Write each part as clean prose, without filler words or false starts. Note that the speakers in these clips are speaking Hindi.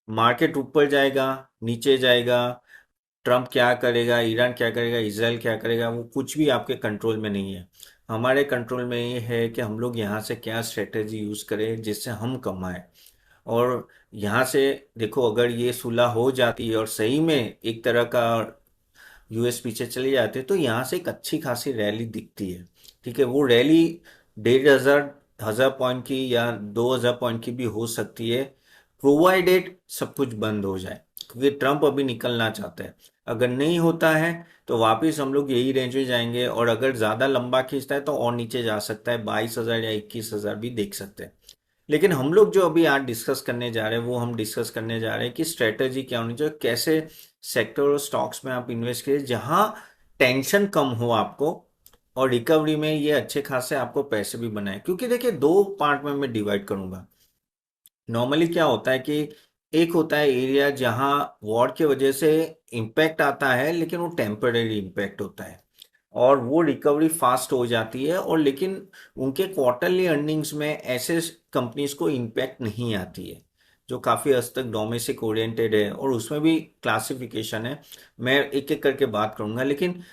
मार्केट ऊपर जाएगा, नीचे जाएगा, ट्रम्प क्या करेगा, ईरान क्या करेगा, इसराइल क्या करेगा, वो कुछ भी आपके कंट्रोल में नहीं है। हमारे कंट्रोल में ये है कि हम लोग यहाँ से क्या स्ट्रेटेजी यूज करें जिससे हम कमाएं। और यहाँ से देखो, अगर ये सुलह हो जाती है और सही में एक तरह का यूएस पीछे चले जाते हैं, तो यहाँ से एक अच्छी खासी रैली दिखती है। ठीक है, वो रैली 1,500 पॉइंट की या 2,000 पॉइंट की भी हो सकती है, प्रोवाइडेड सब कुछ बंद हो जाए, क्योंकि ट्रम्प अभी निकलना चाहता है। अगर नहीं होता है तो वापस हम लोग यही रेंज में जाएंगे, और अगर ज्यादा लंबा खींचता है तो और नीचे जा सकता है, 22,000 या 21,000 भी देख सकते हैं। लेकिन हम लोग जो अभी आज डिस्कस करने जा रहे हैं, वो हम डिस्कस करने जा रहे हैं कि स्ट्रेटेजी क्या होनी चाहिए, कैसे सेक्टर और स्टॉक्स में आप इन्वेस्ट करिए जहां टेंशन कम हो आपको, और रिकवरी में ये अच्छे खासे आपको पैसे भी बनाए। क्योंकि देखिए, दो पार्ट में मैं डिवाइड करूंगा। नॉर्मली क्या होता है कि एक होता है एरिया जहां वॉर की वजह से इम्पैक्ट आता है, लेकिन वो टेम्पररी इम्पैक्ट होता है और वो रिकवरी फास्ट हो जाती है, और लेकिन उनके क्वार्टरली अर्निंग्स में ऐसे कंपनीज को इम्पैक्ट नहीं आती है, जो काफ़ी हद तक डोमेस्टिक ओरिएंटेड है, और उसमें भी क्लासिफिकेशन है। मैं एक एक करके बात करूंगा, लेकिन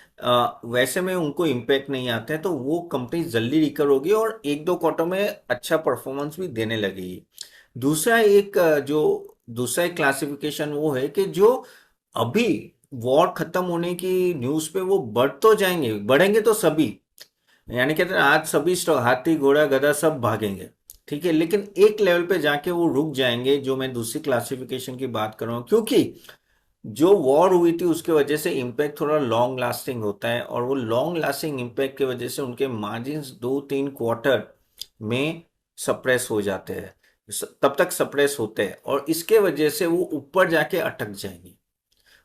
वैसे में उनको इम्पैक्ट नहीं आता है, तो वो कंपनी जल्दी रिकवर होगी और एक दो क्वार्टर में अच्छा परफॉर्मेंस भी देने लगेगी। दूसरा एक जो दूसरा एक क्लासिफिकेशन वो है कि जो अभी वॉर खत्म होने की न्यूज पे वो बढ़ तो जाएंगे, बढ़ेंगे तो सभी, यानी कहते हैं आज सभी हाथी घोड़ा गधा सब भागेंगे। ठीक है, लेकिन एक लेवल पे जाके वो रुक जाएंगे, जो मैं दूसरी क्लासिफिकेशन की बात कर रहा हूँ, क्योंकि जो वॉर हुई थी उसके वजह से इम्पैक्ट थोड़ा लॉन्ग लास्टिंग होता है, और वो लॉन्ग लास्टिंग इम्पैक्ट की वजह से उनके मार्जिन 2-3 क्वार्टर में सप्रेस हो जाते हैं, तब तक सप्रेस होते हैं, और इसके वजह से वो ऊपर जाके अटक जाएंगे।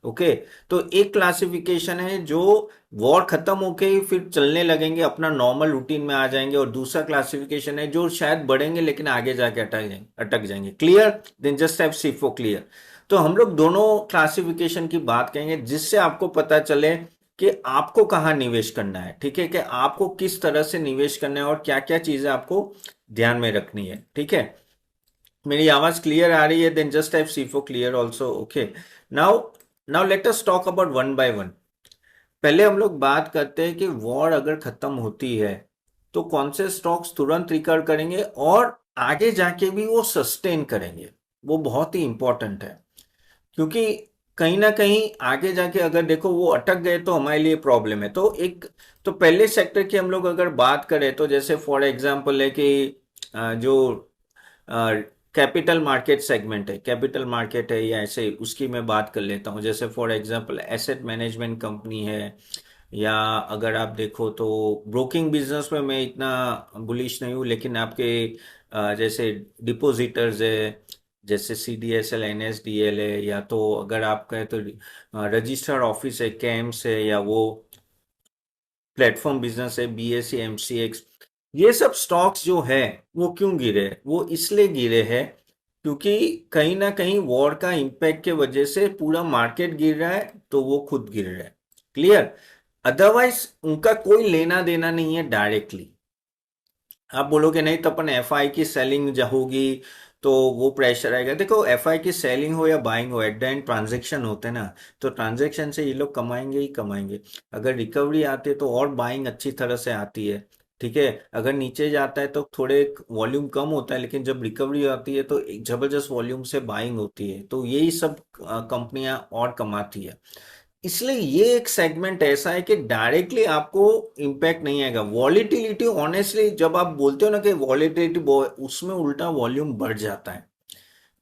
ओके, तो एक क्लासिफिकेशन है जो वॉर खत्म होके ही फिर चलने लगेंगे, अपना नॉर्मल रूटीन में आ जाएंगे, और दूसरा क्लासिफिकेशन है जो शायद बढ़ेंगे लेकिन आगे जाके अटक जाएंगे। Clear? Then just have C for clear. तो हम लोग दोनों क्लासिफिकेशन की बात करेंगे, जिससे आपको पता चले कि आपको कहाँ निवेश करना है। ठीक है, कि आपको किस तरह से निवेश करना है और क्या क्या चीजें आपको ध्यान में रखनी है। ठीक है, मेरी आवाज क्लियर आ रही है? Then just type C for clear also. Okay, now now let us talk about one by one. पहले हम लोग बात करते हैं कि वॉर अगर खत्म होती है तो कौन से स्टॉक्स तुरंत रिकवर करेंगे और आगे जाके भी वो सस्टेन करेंगे। वो बहुत ही इंपॉर्टेंट है, क्योंकि कहीं ना कहीं आगे जाके अगर देखो वो अटक गए तो हमारे लिए प्रॉब्लम है। तो पहले सेक्टर की हम लोग अगर बात करें, तो जैसे फॉर एग्जांपल है कि जो कैपिटल मार्केट सेगमेंट है, कैपिटल मार्केट है, या ऐसे उसकी मैं बात कर लेता हूँ। जैसे for example asset management company है, या अगर आप देखो तो ब्रोकिंग बिजनेस में मैं इतना बुलिश नहीं हूँ, लेकिन आपके जैसे डिपोजिटर्स है, जैसे CDSL NSDL है, या तो अगर आप कहें तो रजिस्टर्ड ऑफिस है, कैम्स है, या वो प्लेटफॉर्म बिजनेस है, BSE MCX। ये सब स्टॉक्स जो है वो क्यों गिरे? वो इसलिए गिरे हैं क्योंकि कहीं ना कहीं वॉर का इम्पैक्ट के वजह से पूरा मार्केट गिर रहा है, तो वो खुद गिर रहा है। क्लियर? अदरवाइज उनका कोई लेना देना नहीं है डायरेक्टली। आप बोलोगे नहीं तो अपन FI की सेलिंग होगी तो वो प्रेशर आएगा। देखो, FI की सेलिंग हो या बाइंग हो, एट द एंड ट्रांजेक्शन होते हैं ना, तो ट्रांजेक्शन से ये लोग कमाएंगे ही कमाएंगे। अगर रिकवरी आती है तो और बाइंग अच्छी तरह से आती है। ठीक है, अगर नीचे जाता है तो थोड़े वॉल्यूम कम होता है, लेकिन जब रिकवरी आती है तो एक जबरदस्त वॉल्यूम से बाइंग होती है, तो यही सब कंपनियां और कमाती है। इसलिए ये एक सेगमेंट ऐसा है कि डायरेक्टली आपको इम्पैक्ट नहीं आएगा। वॉलीटिलिटी, ऑनेस्टली जब आप बोलते हो ना कि वॉलीटिलिटी, उसमें उल्टा वॉल्यूम बढ़ जाता है,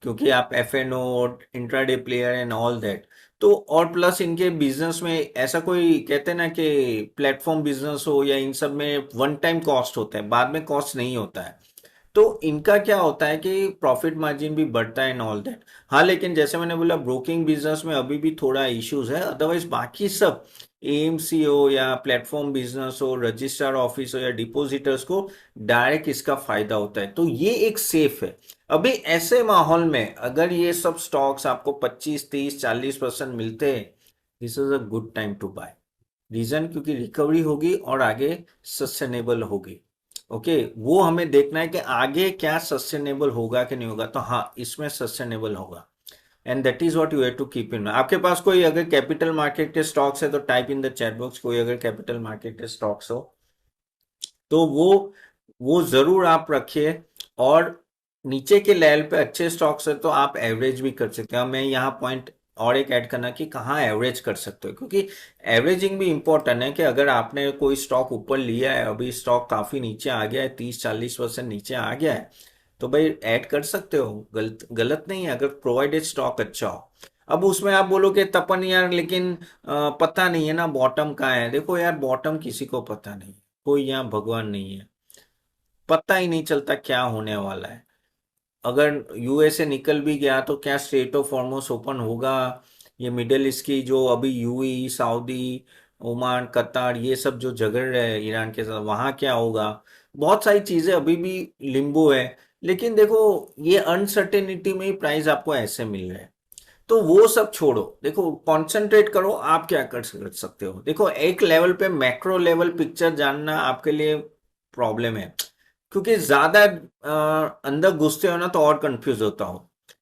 क्योंकि आप FNO, intraday player and all that. तो और प्लस इनके बिजनेस में ऐसा कोई कहते हैं ना कि प्लेटफॉर्म बिजनेस हो या इन सब में वन टाइम कॉस्ट होता है, बाद में कॉस्ट नहीं होता है। तो इनका क्या होता है कि प्रॉफिट मार्जिन भी बढ़ता है एंड ऑल दैट। हाँ, लेकिन जैसे मैंने बोला ब्रोकिंग बिजनेस में अभी भी थोड़ा इश्यूज है, अदरवाइज बाकी सब AMC हो या प्लेटफॉर्म बिजनेस हो, रजिस्ट्रार ऑफिस हो या डिपोजिटर्स को डायरेक्ट इसका फायदा होता है, तो ये एक सेफ है। अभी ऐसे माहौल में अगर ये सब स्टॉक्स आपको 25, 30, 40% मिलते हैं, this is a good time to buy. Reason, क्योंकि रिकवरी होगी और आगे सस्टेनेबल होगी। ओके, वो हमें देखना है कि आगे क्या सस्टेनेबल होगा कि नहीं होगा। तो हाँ, इसमें सस्टेनेबल होगा। And that is what you have to keep in. आपके पास कोई अगर कैपिटल मार्केट के स्टॉक्स है तो type in the chat box, कोई अगर कैपिटल मार्केट के स्टॉक्स हो तो वो जरूर आप रखिए। और नीचे के लेवल पे अच्छे स्टॉक्स है तो आप एवरेज भी कर सकते हैं। मैं यहाँ पॉइंट और एक ऐड करना कि कहाँ एवरेज कर सकते हो, क्योंकि एवरेजिंग भी इंपॉर्टेंट है कि अगर आपने कोई स्टॉक ऊपर लिया है, अभी स्टॉक काफी नीचे आ गया है, 30-40% नीचे आ गया है, तो भाई ऐड कर सकते हो, गलत गलत नहीं है अगर प्रोवाइडेड स्टॉक अच्छा हो। अब उसमें आप बोलोगे तपन यार लेकिन पता नहीं है ना बॉटम कहाँ है। देखो यार, बॉटम किसी को पता नहीं, कोई यहाँ भगवान नहीं है, पता ही नहीं चलता क्या होने वाला है। अगर यूएसए निकल भी गया तो क्या स्ट्रेट ऑफ हॉर्मुज ओपन होगा, ये मिडिल ईस्ट की जो अभी यूएई, सऊदी, ओमान, कतार, ये सब जो झगड़ रहे हैं ईरान के साथ, वहां क्या होगा। बहुत सारी चीजें अभी भी लिम्बो है। लेकिन देखो, ये अनसर्टेनिटी में ही प्राइस आपको ऐसे मिल रहे हैं, तो वो सब छोड़ो। देखो, कंसंट्रेट करो आप क्या कर सकते हो। देखो, एक लेवल पे मैक्रो लेवल पिक्चर जानना आपके लिए प्रॉब्लम है, क्योंकि ज्यादा अंदर घुसते हो ना तो और कंफ्यूज होता हो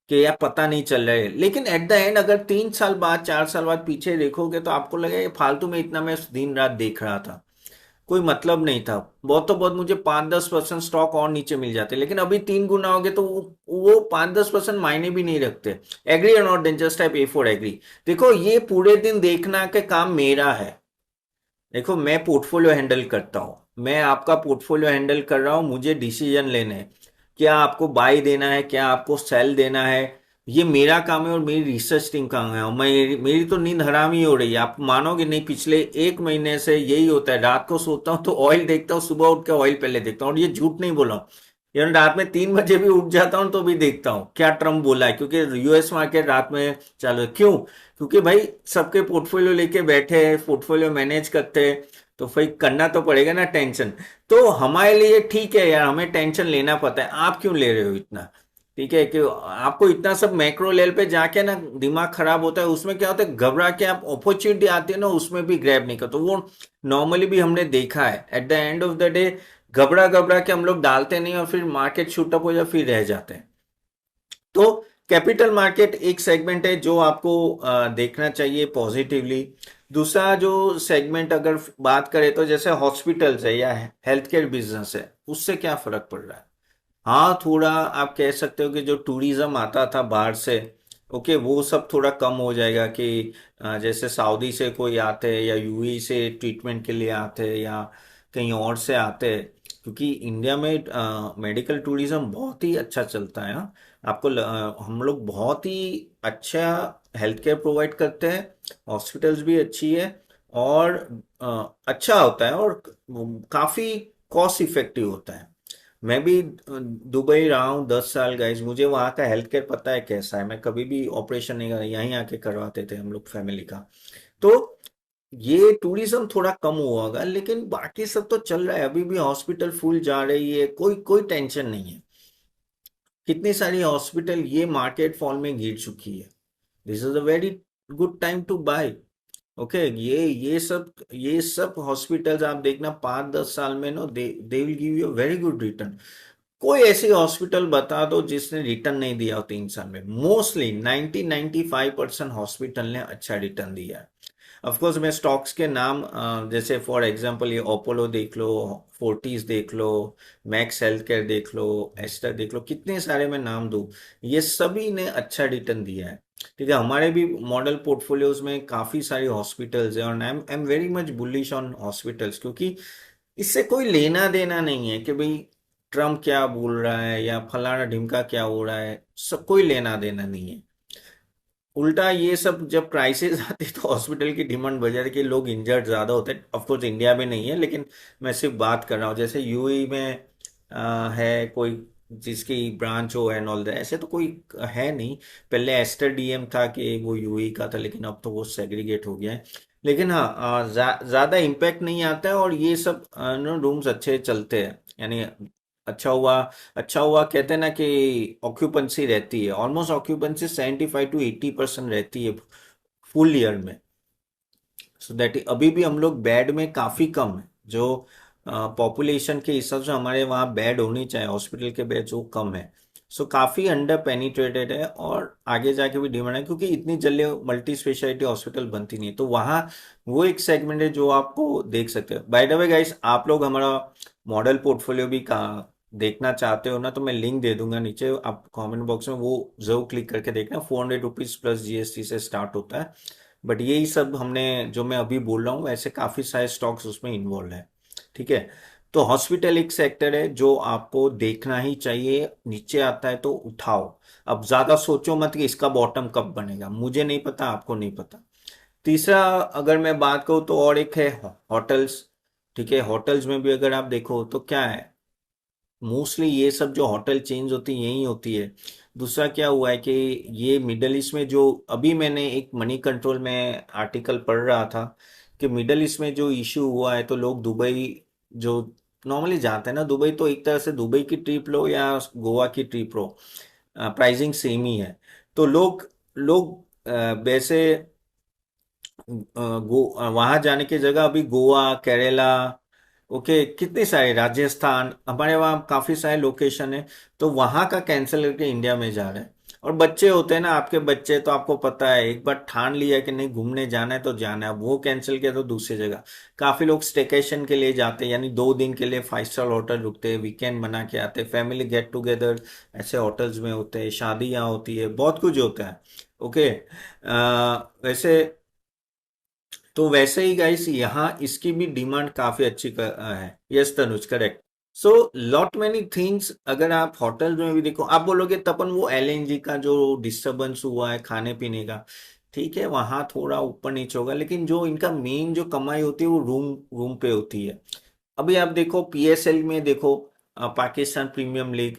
कि यार पता नहीं चल रहा है। लेकिन एट द एंड अगर 3 साल बाद, 4 साल बाद पीछे देखोगे तो आपको लगेगा फालतू में इतना मैं दिन रात देख रहा था, कोई मतलब नहीं था। बहुत तो बहुत मुझे 5-10% स्टॉक और नीचे मिल जाते, लेकिन अभी 3 गुना हो गए तो वो 5-10% मायने भी नहीं रखते। एग्री और not, then just type A for agree. देखो, ये पूरे दिन देखना के काम मेरा है। देखो, मैं पोर्टफोलियो हैंडल करता हूं, मैं आपका पोर्टफोलियो हैंडल कर रहा हूं, मुझे डिसीजन लेने हैं, क्या आपको बाई देना है, क्या आपको सेल देना है। ये मेरा काम है और मेरी रिसर्च टीम का काम है। और मेरी तो नींद हराम ही हो रही है, आप मानोगे नहीं, पिछले 1 महीने से यही होता है। रात को सोता हूँ तो ऑयल देखता हूँ, सुबह उठ के ऑयल पहले देखता हूँ, और ये झूठ नहीं बोला हूँ। यानी रात में 3 बजे भी उठ जाता हूँ तो भी देखता हूँ क्या ट्रम्प बोला है, क्योंकि यूएस मार्केट रात में चालू है। क्यों? क्योंकि भाई सबके पोर्टफोलियो लेके बैठे हैं, पोर्टफोलियो मैनेज करते हैं, तो फिर करना तो पड़ेगा ना टेंशन। तो हमारे लिए ठीक है यार, हमें टेंशन लेना पड़ता है, आप क्यों ले रहे हो इतना? ठीक है कि आपको इतना सब मैक्रो लेवल पे जाके ना दिमाग खराब होता है। उसमें क्या होता है, घबरा के आप अपॉर्चुनिटी आती है ना उसमें भी ग्रैब नहीं करते। तो वो नॉर्मली भी हमने देखा है, at the end of the day घबरा घबरा के हम लोग डालते नहीं और फिर मार्केट शूट अप हो जाए फिर रह जाते हैं। तो कैपिटल मार्केट एक सेगमेंट है जो आपको देखना चाहिए पॉजिटिवली। दूसरा जो सेगमेंट अगर बात करें तो जैसे हॉस्पिटल्स है या हेल्थ केयर बिजनेस है, उससे क्या फर्क पड़ रहा है। हाँ, थोड़ा आप कह सकते हो कि जो टूरिज्म आता था बाहर से, ओके, वो सब थोड़ा कम हो जाएगा कि जैसे सऊदी से कोई आते हैं या यूएई से ट्रीटमेंट के लिए आते हैं या कहीं और से आते हैं, क्योंकि इंडिया में मेडिकल टूरिज्म बहुत ही अच्छा चलता है। हाँ, हम लोग बहुत ही अच्छा हेल्थ केयर प्रोवाइड करते हैं, हॉस्पिटल्स भी अच्छी है, और अच्छा होता है, और काफ़ी कॉस्ट इफेक्टिव होता है। मैं भी दुबई रहा हूँ 10 साल गाइस, मुझे वहाँ का हेल्थ केयर पता है कैसा है। मैं कभी भी ऑपरेशन नहीं करा, यहीं आके करवाते थे हम लोग फैमिली का। तो ये टूरिज्म थोड़ा कम हुआ होगा, लेकिन बाकी सब तो चल रहा है, अभी भी हॉस्पिटल फुल जा रही है, कोई कोई टेंशन नहीं है। कितनी सारी हॉस्पिटल ये मार्केट फॉल में गिर चुकी है, this is a very good time to buy. Okay, ये सब हॉस्पिटल्स आप देखना 5-10 साल में know they they will give you very good return. कोई ऐसी हॉस्पिटल बता दो जिसने रिटर्न नहीं दिया हो 3 साल में। मोस्टली 90-95% हॉस्पिटल ने अच्छा रिटर्न दिया है। ऑफ कोर्स मैं स्टॉक्स के नाम जैसे फॉर एग्जांपल ये अपोलो देख लो, फोर्टिस देख लो, मैक्स हेल्थ केयर देख लो, एस्टर देख लो, कितने सारे मैं नाम दूं, ये सभी ने अच्छा रिटर्न दिया है। ठीक है, हमारे भी मॉडल पोर्टफोलियोज में काफी सारी हॉस्पिटल्स है, और I am very much bullish on hospitals, क्योंकि इससे कोई लेना देना नहीं है कि भाई ट्रम्प क्या बोल रहा है या फलाना ढिमका क्या हो रहा है, सब कोई लेना देना नहीं है। उल्टा ये सब जब क्राइसिस आती है तो हॉस्पिटल की डिमांड बढ़ जाती है कि लोग इंजर्ड ज्यादा होते हैं। ऑफ कोर्स इंडिया में नहीं है, लेकिन मैं सिर्फ बात कर रहा हूँ जैसे यूएई में है कोई जिसकी ब्रांच हो एंड ऑल दैट, ऐसे तो कोई है नहीं। पहले एस्टर डीएम था कि वो यूएई का था, लेकिन अब तो वो सेग्रीगेट हो गया है। लेकिन हाँ, ज्यादा इम्पैक्ट नहीं आता है, और ये सब रूम्स अच्छे चलते हैं। यानी अच्छा हुआ, अच्छा हुआ कहते हैं ना कि ऑक्यूपेंसी रहती है, ऑलमोस्ट ऑक्यूपेंसी 75-80% रहती है फुल ईयर में। सो दैट अभी भी हम लोग बेड में काफी कम है, जो पॉपुलेशन के हिसाब से हमारे वहाँ बेड होनी चाहिए, हॉस्पिटल के बेड वो कम है। सो काफ़ी अंडर पेनिट्रेटेड है और आगे जाके भी डिमांड है, क्योंकि इतनी जल्दी मल्टी स्पेशलिटी हॉस्पिटल बनती नहीं है। तो वहाँ वो एक सेगमेंट है जो आपको देख सकते हो। बाय द वे गाइस, आप लोग हमारा मॉडल पोर्टफोलियो भी का देखना चाहते हो ना, तो मैं लिंक दे दूंगा नीचे, आप कमेंट बॉक्स में वो जरूर क्लिक करके देखना। 400 रुपीज प्लस जीएसटी से स्टार्ट होता है। बट यही सब हमने जो मैं अभी बोल रहा हूँ, ऐसे काफ़ी सारे स्टॉक्स उसमें इन्वॉल्व है। ठीक है। तो हॉस्पिटल एक सेक्टर है जो आपको देखना ही चाहिए, नीचे आता है तो उठाओ। अब ज्यादा सोचो मत कि इसका बॉटम कब बनेगा, मुझे नहीं पता, आपको नहीं पता। तीसरा अगर मैं बात करूँ तो और एक है होटल्स। ठीक है, होटल्स में भी अगर आप देखो तो क्या है, मोस्टली ये सब जो होटल चेंज होती है यही होती है। दूसरा क्या हुआ है कि ये मिडल ईस्ट में जो, अभी मैंने एक मनी कंट्रोल में आर्टिकल पढ़ रहा था कि मिडल ईस्ट में जो इश्यू हुआ है, तो लोग दुबई जो नॉर्मली जाते हैं ना दुबई, तो एक तरह से दुबई की ट्रिप लो या गोवा की ट्रिप लो, प्राइसिंग सेम ही है। तो लोग लोग वैसे वहां जाने की जगह अभी गोवा, केरला, ओके, कितने सारे, राजस्थान, हमारे वहाँ काफी सारे लोकेशन है, तो वहां का कैंसिल करके इंडिया में जा रहे हैं। और बच्चे होते हैं ना, आपके बच्चे, तो आपको पता है एक बार ठान लिया कि नहीं घूमने जाना है तो जाना है, अब वो कैंसिल किया तो दूसरी जगह। काफी लोग स्टेकेशन के लिए जाते हैं, यानी 2 दिन के लिए 5 स्टार होटल रुकते हैं, वीकेंड बना के आते हैं, फैमिली गेट टुगेदर ऐसे होटल्स में होते हैं, शादियां होती है, बहुत कुछ होता है। ओके। वैसे तो वैसे ही गाइस यहाँ इसकी भी डिमांड काफी अच्छी है। Yes Tanuj, correct. So lot many things, अगर आप होटल में भी देखो, आप बोलोगे तपन वो एलएनजी का जो डिस्टरबेंस हुआ है खाने पीने का, ठीक है वहां थोड़ा ऊपर नीचे होगा, लेकिन जो इनका मेन जो कमाई होती है वो रूम रूम पे होती है। अभी आप देखो पीएसएल में देखो, पाकिस्तान प्रीमियम लीग,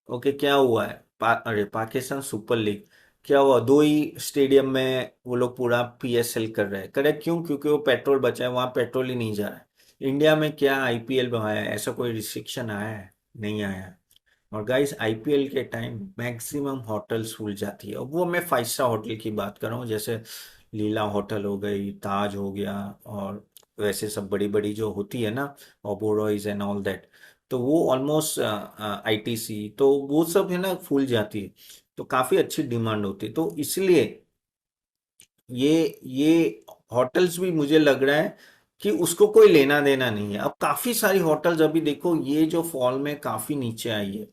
ओके, क्या हुआ है, अरे पाकिस्तान सुपर लीग, क्या हुआ, 2 ही स्टेडियम में वो लोग पूरा पीएसएल कर रहे हैं। करेक्ट, क्यों? क्योंकि वो पेट्रोल बचा है, वहां पेट्रोल ही नहीं जा रहा है। इंडिया में क्या आईपीएल में आया है, ऐसा कोई रिस्ट्रिक्शन आया है? नहीं आया है। और गाइस आईपीएल के टाइम मैक्सिमम होटल्स फुल जाती है। अब वो मैं 5 स्टार होटल की बात कर रहा हूँ, जैसे लीला होटल हो गई, ताज हो गया, और वैसे सब बड़ी बड़ी जो होती है ना, ओबोरॉयज एंड ऑल दैट, तो वो ऑलमोस्ट आईटीसी, तो वो सब है ना फूल जाती है। तो काफी अच्छी डिमांड होती है, तो इसलिए ये होटल्स भी मुझे लग रहा है कि उसको कोई लेना देना नहीं है। अब काफी सारी होटल्स अभी देखो, ये जो फॉल में काफी नीचे आई है,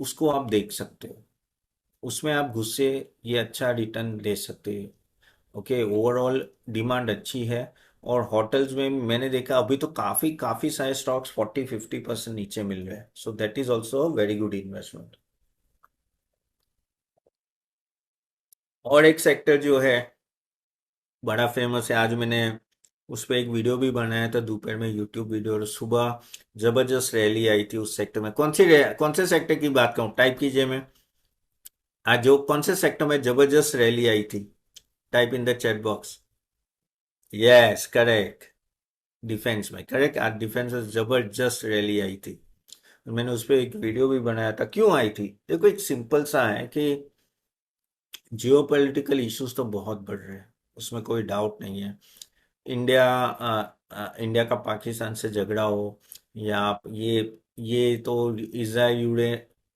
उसको आप देख सकते हो, उसमें आप घुसे, ये अच्छा रिटर्न ले सकते हो। ओके, ओवरऑल डिमांड अच्छी है। और होटल्स में मैंने देखा अभी तो काफी काफी सारे स्टॉक्स 40-50% नीचे मिल रहे हैं, सो that is also very good investment. और एक सेक्टर जो है बड़ा फेमस है, आज मैंने उस पर एक वीडियो भी बनाया था दोपहर में, यूट्यूब वीडियो, और सुबह जबरदस्त रैली आई थी उस सेक्टर में। कौन से सेक्टर की बात करूं, टाइप कीजिए मैं, आज जो कौन से सेक्टर में जबरदस्त रैली आई थी, type in the chat box. Yes correct, defence में, करेक्ट, आज डिफेंस में जबरदस्त रैली आई थी। मैंने उस पर एक वीडियो भी बनाया था, क्यों आई थी। देखो एक सिंपल सा है कि जियोपॉलिटिकल इश्यूज तो बहुत बढ़ रहे हैं, उसमें कोई डाउट नहीं है। इंडिया का पाकिस्तान से झगड़ा हो, या आप ये तो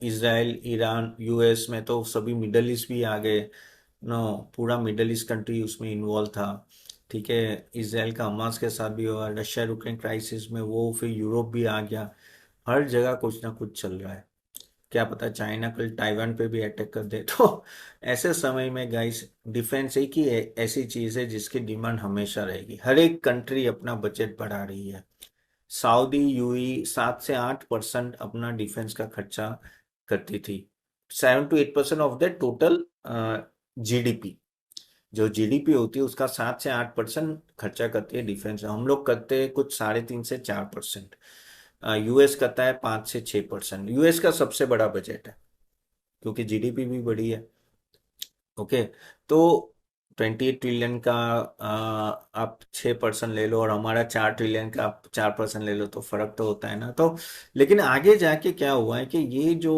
इसराइल ईरान यूएस में तो सभी मिडल ईस्ट भी आ गए। नो, पूरा मिडल ईस्ट कंट्री उसमें इन्वॉल्व था। ठीक है, इसराइल का हमास के साथ भी हुआ, रशिया यूक्रेन क्राइसिस में वो, फिर यूरोप भी आ गया। हर जगह कुछ ना कुछ चल रहा है। क्या पता चाइना कल ताइवान पे भी अटैक कर दे। तो ऐसे समय में गाइस, डिफेंस एक ही ऐसी चीज है जिसकी डिमांड हमेशा रहेगी। हर एक कंट्री अपना बजट बढ़ा रही है। सऊदी यूएई 7 से 8% अपना डिफेंस का खर्चा करती थी, 7 to 8% of the total GDP. जो जीडीपी होती है उसका 7 से 8% खर्चा करती है डिफेंस। हम लोग करते हैं कुछ 3.5 से 4%। यूएस करता है 5 से 6%। यूएस का सबसे बड़ा बजट है, क्योंकि जीडीपी भी बड़ी है। ओके। तो 28 ट्रिलियन का आप 6% ले लो, और हमारा 4 ट्रिलियन का आप 4% ले लो, तो फर्क तो होता है ना। तो लेकिन आगे जाके क्या हुआ है कि ये जो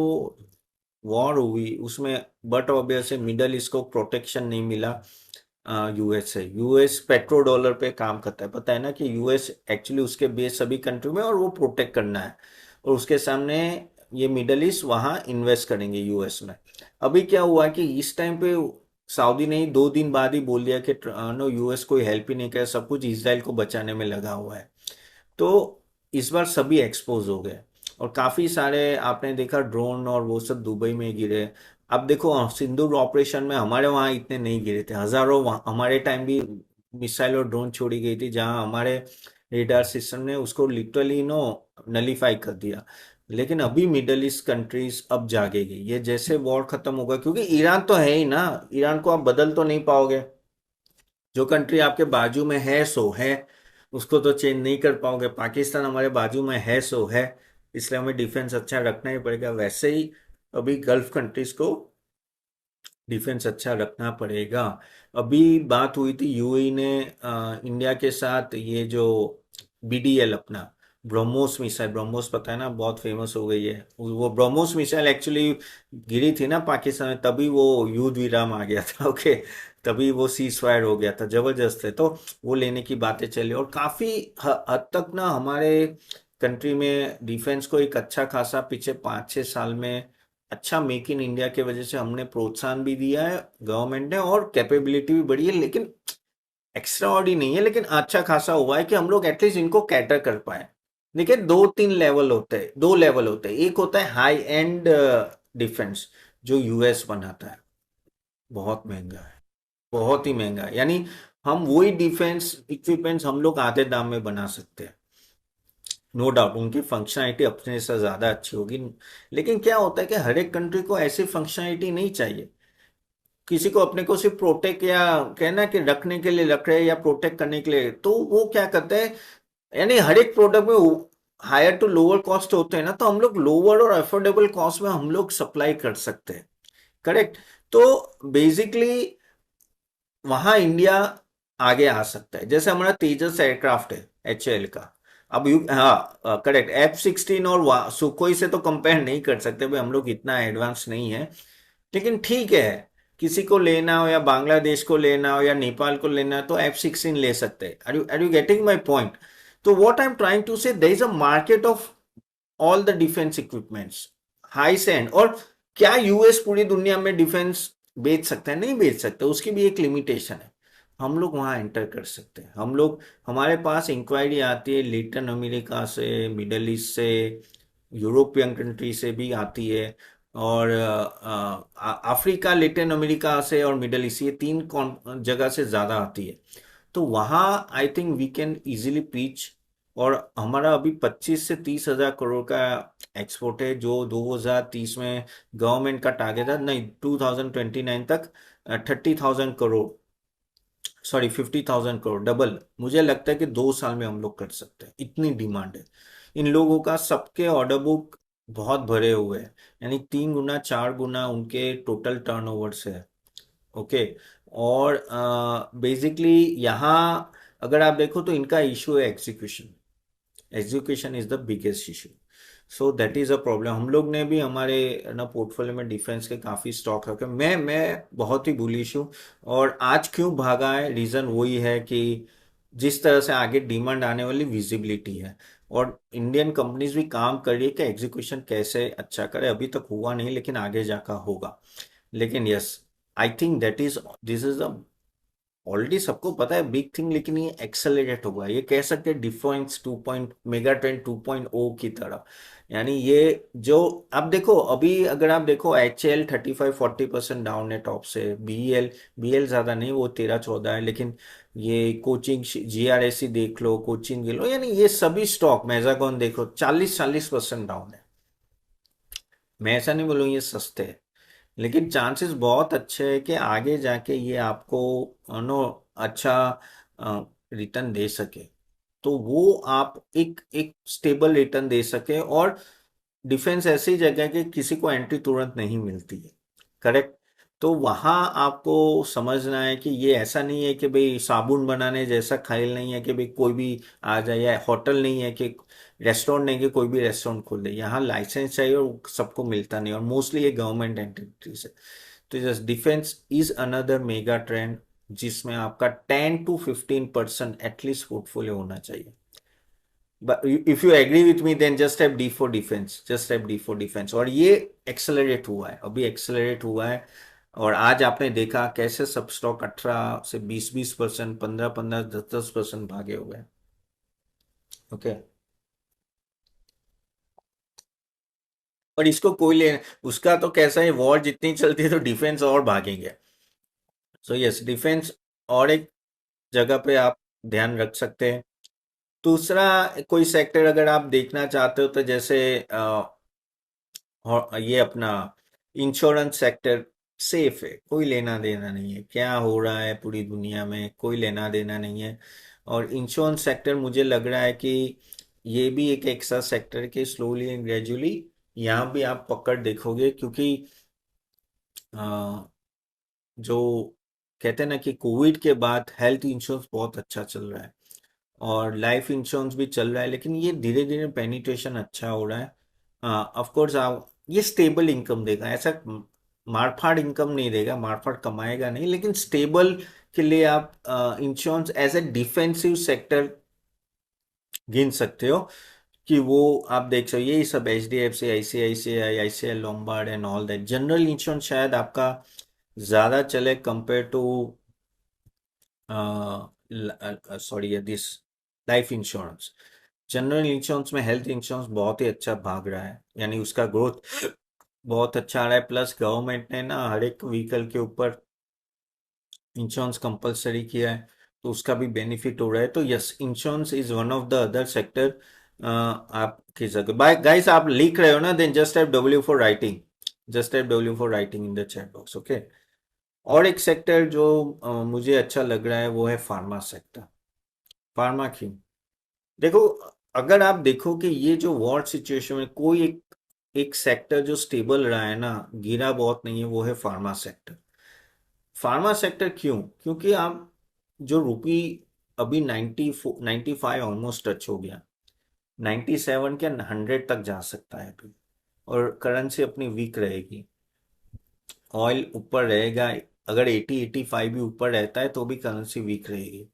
वॉर हुई उसमें, बट ऑब्वियसली मिडल ईस्ट को प्रोटेक्शन नहीं मिला यूएस से। यूएस पेट्रो डॉलर पे काम करता है, पता है ना कि यूएस एक्चुअली उसके बेस सभी कंट्री में, और वो प्रोटेक्ट करना है। और उसके सामने ये मिडल ईस्ट वहाँ इन्वेस्ट करेंगे यूएस में। अभी क्या हुआ कि इस टाइम पे सऊदी ने 2 दिन बाद ही बोल दिया कि नो, यूएस कोई हेल्प ही नहीं करे, सब कुछ इसराइल को बचाने में लगा हुआ है। तो इस बार सभी एक्सपोज हो गए, और काफी सारे आपने देखा ड्रोन और वो सब दुबई में गिरे। अब देखो सिंदूर ऑपरेशन में हमारे वहाँ इतने नहीं गिरे थे, हजारों हमारे टाइम भी मिसाइल और ड्रोन छोड़ी गई थी, जहां हमारे रेडार सिस्टम ने उसको लिटरली नलीफाई कर दिया। लेकिन अभी मिडल ईस्ट कंट्रीज अब जागेगी, ये जैसे वॉर खत्म होगा, क्योंकि ईरान तो है ही ना, ईरान को आप बदल तो नहीं पाओगे। जो कंट्री आपके बाजू में है सो है, उसको तो चेंज नहीं कर पाओगे। पाकिस्तान हमारे बाजू में है सो है, इसलिए हमें डिफेंस अच्छा रखना ही पड़ेगा। वैसे ही अभी गल्फ कंट्रीज को डिफेंस अच्छा रखना पड़ेगा। अभी बात हुई थी, यूएई ने इंडिया के साथ ये जो बीडीएल अपना ब्रह्मोस मिसाइल, ब्रह्मोस पता है ना, बहुत फेमस हो गई है वो ब्रह्मोस मिसाइल, एक्चुअली गिरी थी ना पाकिस्तान में, तभी वो युद्ध विराम आ गया था। ओके, तभी वो सीज फायर हो गया था, जबरदस्त है। तो वो लेने की बातें चली, और काफी हद तक ना हमारे कंट्री में डिफेंस को एक अच्छा खासा पिछले 5-6 साल में अच्छा मेक इन इंडिया के वजह से हमने प्रोत्साहन भी दिया है गवर्नमेंट ने, और कैपेबिलिटी भी बढ़ी है। लेकिन एक्स्ट्रा ऑर्डी नहीं है, लेकिन अच्छा खासा हुआ है कि हम लोग एटलीस्ट इनको कैटर कर पाए। देखिए 2-3 लेवल होते हैं, 2 लेवल होते हैं। एक होता है हाई एंड डिफेंस, जो यूएस बनाता है, बहुत महंगा है, बहुत ही महंगा है। यानी हम वही डिफेंस इक्विपमेंट्स हम लोग आधे दाम में बना सकते हैं। नो डाउट उनकी फंक्शनैलिटी अपने से ज्यादा अच्छी होगी, लेकिन क्या होता है कि हर एक कंट्री को ऐसी फंक्शनैलिटी नहीं चाहिए। किसी को अपने को सिर्फ प्रोटेक्ट या कहना कि रखने के लिए रख रहे हैं या प्रोटेक्ट करने के लिए, तो वो क्या करते हैं, यानी हर एक प्रोडक्ट में हायर टू लोअर कॉस्ट होते हैं ना, तो हम लोग लोअर और अफोर्डेबल कॉस्ट में हम लोग सप्लाई कर सकते हैं। करेक्ट। तो बेसिकली वहां इंडिया आगे आ सकता है। जैसे हमारा तेजस एयरक्राफ्ट है एचएएल का, अब हाँ करेक्ट, F-16 और सुखोई से तो कंपेयर नहीं कर सकते भाई, हम लोग इतना एडवांस नहीं है। लेकिन ठीक है, किसी को लेना हो या बांग्लादेश को लेना हो या नेपाल को लेना हो तो F-16 ले सकते हैं। Are you getting my point? तो what I am trying to say, there is a market of all the defence equipments, high से एंड। और क्या यूएस पूरी दुनिया में डिफेंस बेच सकता है? नहीं बेच सकता, उसकी भी एक लिमिटेशन है। हम लोग वहां एंटर कर सकते हैं। हम लोग, हमारे पास इंक्वायरी आती है लेटिन अमेरिका से, मिडल ईस्ट से, यूरोपियन कंट्री से भी आती है, और अफ्रीका, लेटिन अमेरिका से और मिडल ईस्ट, ये 3 जगह से ज्यादा आती है। तो वहाँ I think we can easily pitch. और हमारा अभी 25 से 30 हजार करोड़ का एक्सपोर्ट है, जो 2030 में गवर्नमेंट का टारगेट है, नहीं 2029 तक 30,000 करोड़, सॉरी 50,000 करोड़, डबल। मुझे लगता है कि 2 साल में हम लोग कर सकते हैं, इतनी डिमांड है इन लोगों का। सबके ऑर्डर बुक बहुत भरे हुए हैं, यानी 3 गुना 4 गुना उनके टोटल टर्नओवर से है। ओके। और बेसिकली यहाँ अगर आप देखो तो इनका इशू है execution. Execution is the biggest issue. So that is a problem. हम लोग ने भी हमारे ना पोर्टफोलियो में डिफेंस के काफी स्टॉक रखे। मैं बहुत ही बुलिश हूँ। और आज क्यों भागा है, रीजन वही है कि जिस तरह से आगे डिमांड आने वाली विजिबिलिटी है, और इंडियन कंपनीज भी काम कर रही है कि एग्जीक्यूशन कैसे अच्छा करे। अभी तक हुआ नहीं, लेकिन आगे जाकर होगा। लेकिन yes, I think that is, this is the, already सबको पता है बिग थिंग, लेकिन ये एक्सेलरेट होगा। ये कह सकते हैं डिफरेंस 2 मेगा ट्रेंड 2.0 की तरह। यानी ये जो, अब देखो अभी अगर आप देखो HL 35-40% डाउन है टॉप से। बीएल ज्यादा नहीं, वो 13-14 है। लेकिन ये कोचिंग GRSC देख लो, कोचिंग देख लो, यानी ये सभी स्टॉक, मेजागॉन देख लो, 40-40% डाउन है। मैं ऐसा नहीं बोलूँ ये सस्ते हैं, लेकिन चांसेस बहुत अच्छे है कि आगे जाके ये आपको नो अच्छा रिटर्न दे सके। तो वो आप एक एक स्टेबल रिटर्न दे सके। और डिफेंस ऐसी जगह है कि किसी को एंट्री तुरंत नहीं मिलती है। करेक्ट। तो वहां आपको समझना है कि ये ऐसा नहीं है कि भाई साबुन बनाने जैसा खेल नहीं है कि भाई कोई भी आ जाए, या होटल नहीं है कि रेस्टोरेंट नहीं कि कोई भी रेस्टोरेंट खोल दे। यहाँ लाइसेंस चाहिए और सबको मिलता नहीं, और मोस्टली ये गवर्नमेंट एंटिटीज है। तो just defence is another mega trend, जिसमें आपका 10 to 15% एटलीस्ट पोर्टफोलियो होना चाहिए। But if you agree with me, then just type D for defense, just type D for defense। और ये एक्सेलरेट हुआ है, अभी एक्सेलरेट हुआ है। और आज आपने देखा कैसे सब स्टॉक 18 से 20-20%, 15-15, 10-10% भागे हुए हैं। ओके। और इसको कोई ले, उसका तो कैसा है, वॉर जितनी चलती है तो डिफेंस और भागेंगे। सो यस, डिफेंस और एक जगह पे आप ध्यान रख सकते हैं। दूसरा, कोई सेक्टर अगर आप देखना चाहते हो तो जैसे और ये अपना इंश्योरेंस सेक्टर सेफ है, कोई लेना देना नहीं है, क्या हो रहा है पूरी दुनिया में कोई लेना देना नहीं है। और इंश्योरेंस सेक्टर मुझे लग रहा है कि ये भी एक ऐसा सेक्टर के स्लोली एंड ग्रेजुअली यहाँ भी आप पकड़ देखोगे, क्योंकि अ, जो कहते हैं ना कि कोविड के बाद हेल्थ इंश्योरेंस बहुत अच्छा चल रहा है और लाइफ इंश्योरेंस भी चल रहा है, लेकिन ये धीरे धीरे पेनिट्रेशन अच्छा हो रहा है। ऑफ कोर्स आप ये स्टेबल इनकम देगा, ऐसा मारफाड़ इनकम नहीं देगा, मारफाड़ कमाएगा नहीं, लेकिन स्टेबल के लिए आप insurance as a defensive sector गिन सकते हो। कि वो आप देख सकते हो, यही सब H D F C, I C I C I Lombard and all that. General insurance शायद आपका ज्यादा चले compare to sorry this life insurance. General insurance में हेल्थ इंश्योरेंस बहुत ही अच्छा भाग रहा है, यानी उसका ग्रोथ बहुत अच्छा आ रहा है। प्लस गवर्नमेंट ने ना हर एक व्हीकल के ऊपर इंश्योरेंस कंपलसरी किया है, तो उसका भी बेनिफिट हो रहा है। तो yes, insurance is one of the other sector आप कह सकते। बाय गाइस, आप लिख रहे हो ना, then just type W for writing, just type W for writing in the chat box, okay. और एक सेक्टर जो मुझे अच्छा लग रहा है वो है फार्मा सेक्टर। फार्मा क्यों? देखो, अगर आप देखो कि ये जो वॉर सिचुएशन में कोई एक एक सेक्टर जो स्टेबल रहा है ना, गिरा बहुत नहीं है, वो है फार्मा सेक्टर। फार्मा सेक्टर क्यों? क्योंकि आप जो रुपी अभी 95 ऑलमोस्ट टच हो गया, 97 के 100 तक जा सकता है अभी। और करेंसी अपनी वीक रहेगी, ऑयल ऊपर रहेगा। अगर 80-85 भी ऊपर रहता है तो भी करेंसी वीक रहेगी।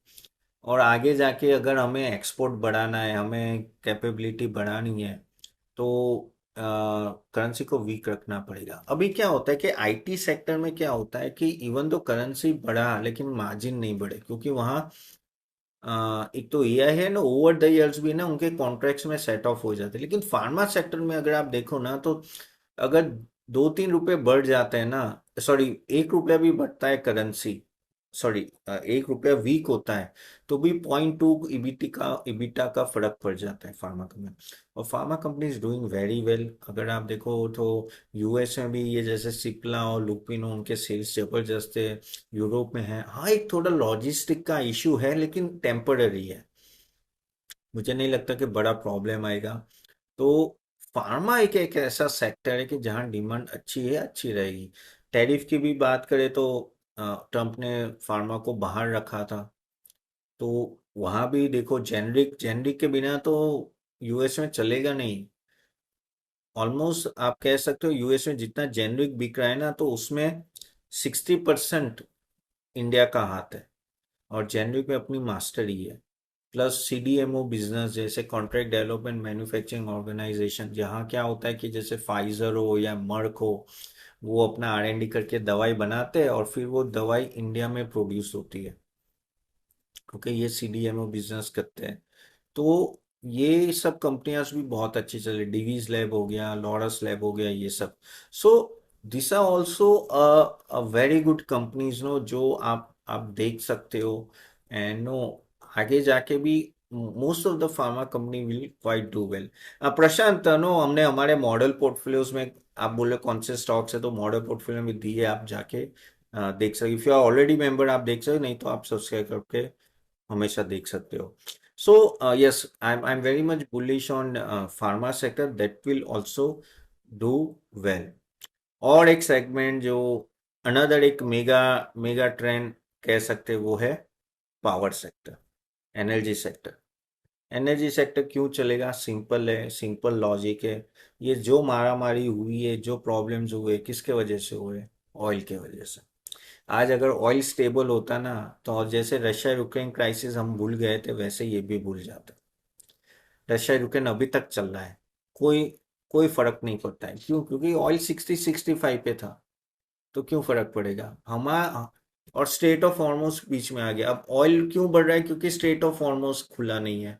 और आगे जाके अगर हमें एक्सपोर्ट बढ़ाना है, हमें कैपेबिलिटी बढ़ानी है, तो करेंसी को वीक रखना पड़ेगा। अभी क्या होता है कि आईटी सेक्टर में क्या होता है कि इवन तो करेंसी बढ़ा लेकिन मार्जिन नहीं बढ़े, क्योंकि वहाँ एक तो एआई है ना, ओवर द इयर्स भी ना उनके कॉन्ट्रैक्ट्स में सेट ऑफ हो जाते हैं। लेकिन फार्मा सेक्टर में अगर आप देखो ना, तो अगर 2-3 रुपए बढ़ जाते हैं ना, सॉरी 1 रुपया भी बढ़ता है करेंसी, सॉरी 1 रुपया वीक होता है, तो भी 0.2 इबिटा का फर्क पड़ जाता है फार्मा कंपनी। और pharma company is doing very well. अगर आप देखो तो यूएस में भी ये जैसे सिप्ला और लुपिनो, उनके सेल्स जबरदस्त है। यूरोप में है, हाँ एक थोड़ा लॉजिस्टिक का इशू है लेकिन टेम्पररी है, मुझे नहीं लगता कि बड़ा प्रॉब्लम आएगा। तो फार्मा एक ऐसा सेक्टर है कि जहाँ डिमांड अच्छी है, अच्छी रहेगी। टैरिफ की भी बात करें तो ट्रम्प ने फार्मा को बाहर रखा था, तो वहां भी देखो जेनरिक जेनरिक के बिना तो यूएस में चलेगा नहीं। ऑलमोस्ट आप कह सकते हो यूएस में जितना जेनरिक बिक रहा है ना, तो उसमें 60% इंडिया का हाथ है। और जेनरिक में अपनी मास्टरी है। प्लस सीडीएमओ बिजनेस जैसे कॉन्ट्रैक्ट डेवलपमेंट मैन्युफैक्चरिंग ऑर्गेनाइजेशन, जहाँ क्या होता है कि जैसे फाइजर हो या मर्क हो, वो अपना आर एन डी करके दवाई बनाते हैं और फिर वो दवाई इंडिया में प्रोड्यूस होती है, क्योंकि ये सीडीएमओ बिजनेस करते हैं। तो ये सब कंपनियां भी बहुत अच्छी चल रही, डिवीज लैब हो गया, लॉरस लैब हो गया, ये सब। So this are also a very good companies know, जो आप देख सकते हो। एंड नो, आगे जाके भी most of the pharma company will quite do well. Prashant, know हमने हमारे मॉडल पोर्टफोलियोज में, आप बोले कौन से स्टॉक्स है, तो मॉडल पोर्टफोलियो में दिए, आप जाके देख सकते। If you are already member आप देख सकते, नहीं तो आप सब्सक्राइब करके हमेशा देख सकते हो। So yes, I am very much bullish on pharma sector, that will also do well. और एक सेगमेंट जो अनदर एक मेगा मेगा ट्रेंड कह सकते हैं, वो है power sector, energy sector. Energy sector क्यों चलेगा? सिंपल है, सिंपल लॉजिक है। ये जो मारामारी हुई है, जो प्रॉब्लम्स हुए, किसके वजह से हुए? ऑयल के वजह से। आज अगर ऑयल स्टेबल होता ना, तो और जैसे रशिया यूक्रेन क्राइसिस हम भूल गए थे, वैसे ये भी भूल जाते। रशिया यूक्रेन अभी तक चल रहा है, कोई कोई फर्क नहीं पड़ता है। क्यों? क्योंकि ऑयल 60-65 पे था, तो क्यों फर्क पड़ेगा हमारा। और स्ट्रेट ऑफ हॉर्मोज बीच में आ गया। अब ऑयल क्यों बढ़ रहा है? क्योंकि स्ट्रेट ऑफ हॉर्मोज खुला नहीं है।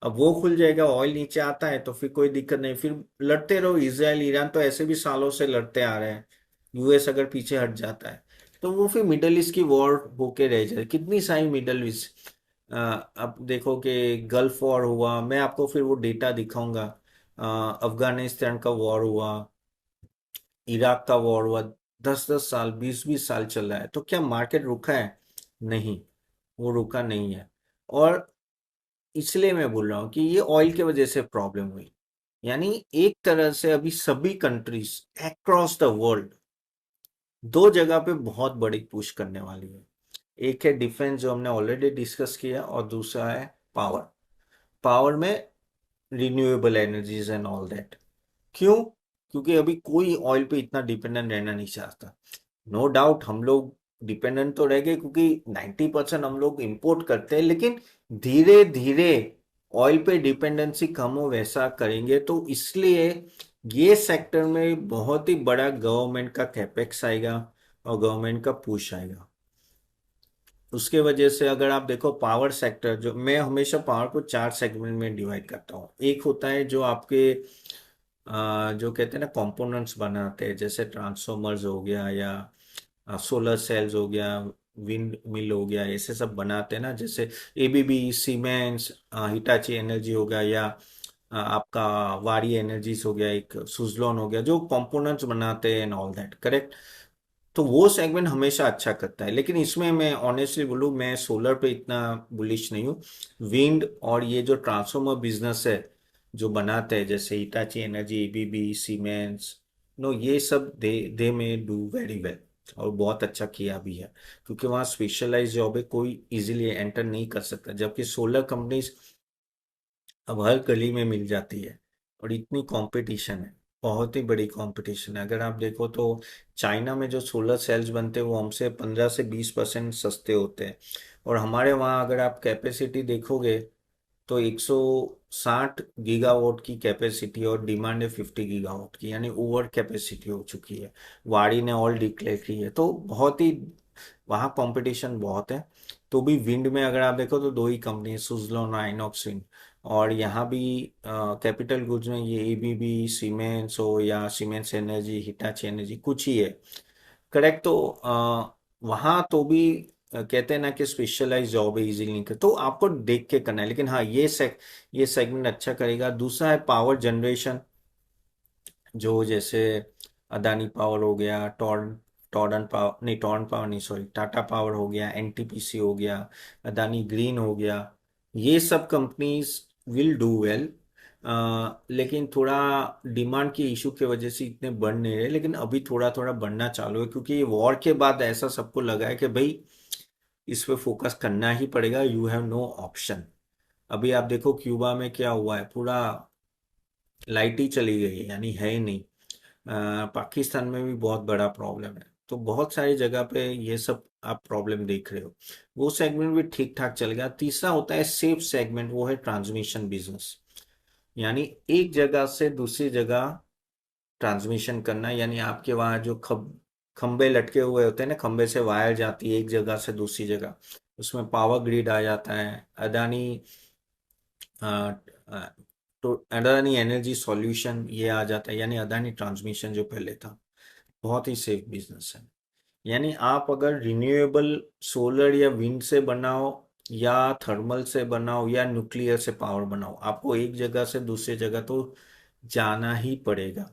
अब वो खुल जाएगा, ऑयल नीचे आता है तो फिर कोई दिक्कत नहीं, फिर लड़ते रहो। इसराइल ईरान तो ऐसे भी सालों से लड़ते आ रहे हैं। यूएस अगर पीछे हट जाता है तो वो फिर मिडल ईस्ट की वॉर होके रह जाए। कितनी सारी मिडल ईस्ट, अब देखो कि गल्फ वॉर हुआ, मैं आपको फिर वो डेटा दिखाऊंगा। अफगानिस्तान का वॉर हुआ, इराक का वॉर हुआ, 10-10 साल, 20-20 साल चल रहा है। तो क्या मार्केट रुका है? नहीं, वो रुका नहीं है। और इसलिए मैं बोल रहा हूँ कि ये ऑयल की वजह से प्रॉब्लम हुई। यानी एक तरह से अभी सभी कंट्रीज अक्रॉस द वर्ल्ड दो जगह पे बहुत बड़ी पुश करने वाली है। एक है डिफेंस, जो हमने ऑलरेडी डिस्कस किया, और दूसरा है पावर। पावर में renewable energies and all that. क्यों? क्योंकि अभी कोई ऑयल पे इतना डिपेंडेंट रहना नहीं चाहता। नो डाउट हम लोग डिपेंडेंट तो रह गए, क्योंकि 90% हम लोग इंपोर्ट करते हैं, लेकिन धीरे धीरे ऑयल पे डिपेंडेंसी कम हो वैसा करेंगे। तो इसलिए ये सेक्टर में बहुत ही बड़ा गवर्नमेंट का कैपेक्स आएगा और गवर्नमेंट का पुश आएगा। उसके वजह से अगर आप देखो पावर सेक्टर, जो मैं हमेशा पावर को 4 सेगमेंट में डिवाइड करता हूँ। एक होता है जो आपके जो कहते हैं ना कंपोनेंट्स बनाते हैं, जैसे ट्रांसफॉर्मर्स हो गया, या सोलर सेल्स हो गया, विंड मिल हो गया, ऐसे सब बनाते हैं ना, जैसे एबीबी, सीमेंस, हिटाची एनर्जी हो गया, या आपका वारी एनर्जीज हो गया, एक सुजलॉन हो गया, जो कंपोनेंट्स बनाते हैं एंड ऑल दैट, करेक्ट। तो वो सेगमेंट हमेशा अच्छा करता है। लेकिन इसमें मैं ऑनेस्टली बोलूँ, मैं सोलर पे इतना बुलिश नहीं हूँ। विंड और ये जो ट्रांसफॉर्मर बिजनेस है जो बनाते हैं, जैसे Hitachi energy, ABB, Siemens, know, ये सब दे दे में डू वेरी वेल, और बहुत अच्छा किया भी है। क्योंकि वहाँ स्पेशलाइज जॉब है, कोई इजीली एंटर नहीं कर सकता, जबकि सोलर कंपनीज अब हर गली में मिल जाती है। और इतनी कंपटीशन है, बहुत ही बड़ी कंपटीशन है। अगर आप देखो तो चाइना में जो सोलर सेल्स बनते हैं वो हमसे 15 से 20% सस्ते होते हैं। और हमारे वहाँ अगर आप कैपेसिटी देखोगे तो 160 गीगावाट की कैपेसिटी, और डिमांड है 50 गीगावाट की, यानी ओवर कैपेसिटी हो चुकी है। वाड़ी ने ऑल डिक्लेयर की है, तो बहुत ही वहाँ कंपटीशन बहुत है। तो भी विंड में अगर आप देखो तो दो ही कंपनी है, सुजलॉन और आइनॉक्स विंड। और यहाँ भी कैपिटल गुड्स में ये एबीबी, सीमेंस हो या सीमेंस एनर्जी, हिटाची एनर्जी, कुछ ही है, करेक्ट। तो वहाँ तो भी कहते हैं ना कि स्पेशलाइज जॉब है, इजीली नहीं कर, तो आपको देख के करना है। लेकिन हाँ, ये सेगमेंट अच्छा करेगा। दूसरा है पावर जनरेशन, जो जैसे अदानी पावर हो गया, टॉर्डन पावर नहीं, टॉर्डन पावर नहीं, सॉरी, टाटा पावर हो गया, एनटीपीसी हो गया, अदानी ग्रीन हो गया। ये सब कंपनीज विल डू वेल। लेकिन थोड़ा डिमांड की इशू की वजह से इतने बढ़ नहीं रहे, लेकिन अभी थोड़ा थोड़ा बढ़ना चालू है, क्योंकि ये वॉर के बाद ऐसा सबको लगा है कि भाई इस पे फोकस करना ही पड़ेगा, यू हैव नो ऑप्शन। अभी आप देखो क्यूबा में क्या हुआ है, पूरा लाइट ही चली गई है, यानी है ही नहीं। पाकिस्तान में भी बहुत बड़ा प्रॉब्लम है। तो बहुत सारी जगह पे ये सब आप प्रॉब्लम देख रहे हो। वो सेगमेंट भी ठीक ठाक चलेगा। तीसरा होता है सेफ सेगमेंट, वो है ट्रांसमिशन बिजनेस। यानी एक जगह से दूसरी जगह ट्रांसमिशन करना, यानी आपके वहाँ जो खंबे लटके हुए होते हैं ना, खंबे से वायर जाती है एक जगह से दूसरी जगह, उसमें पावर ग्रिड आ जाता है। अदानी अ, अ, तो अदानी एनर्जी सॉल्यूशन ये आ जाता है, यानी अदानी ट्रांसमिशन जो पहले था। बहुत ही सेफ बिजनेस है। यानी आप अगर रिन्यूएबल सोलर या विंड से बनाओ, या थर्मल से बनाओ, या न्यूक्लियर से पावर बनाओ, आपको एक जगह से दूसरी जगह तो जाना ही पड़ेगा,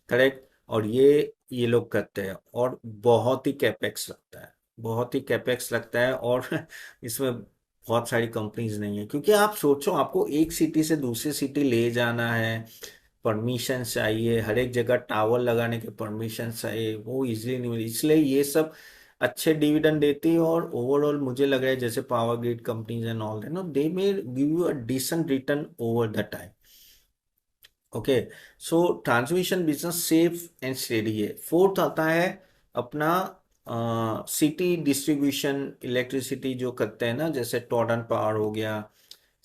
करेक्ट। और ये लोग करते हैं, और बहुत ही कैपेक्स लगता है, बहुत ही कैपेक्स लगता है। और इसमें बहुत सारी कंपनीज नहीं है, क्योंकि आप सोचो, आपको एक सिटी से दूसरी सिटी ले जाना है, परमिशन चाहिए, हर एक जगह टावर लगाने के परमिशन चाहिए, वो इजीली नहीं मिली। इसलिए ये सब अच्छे डिविडेंड देती है, और ओवरऑल मुझे लग रहा है जैसे power grid companies and all that, know, they may give you a decent return over the time. Okay, so transmission business safe and steady है। फोर्थ आता है अपना सिटी डिस्ट्रीब्यूशन, इलेक्ट्रिसिटी जो करते हैं ना, जैसे टॉर्डन पावर हो गया,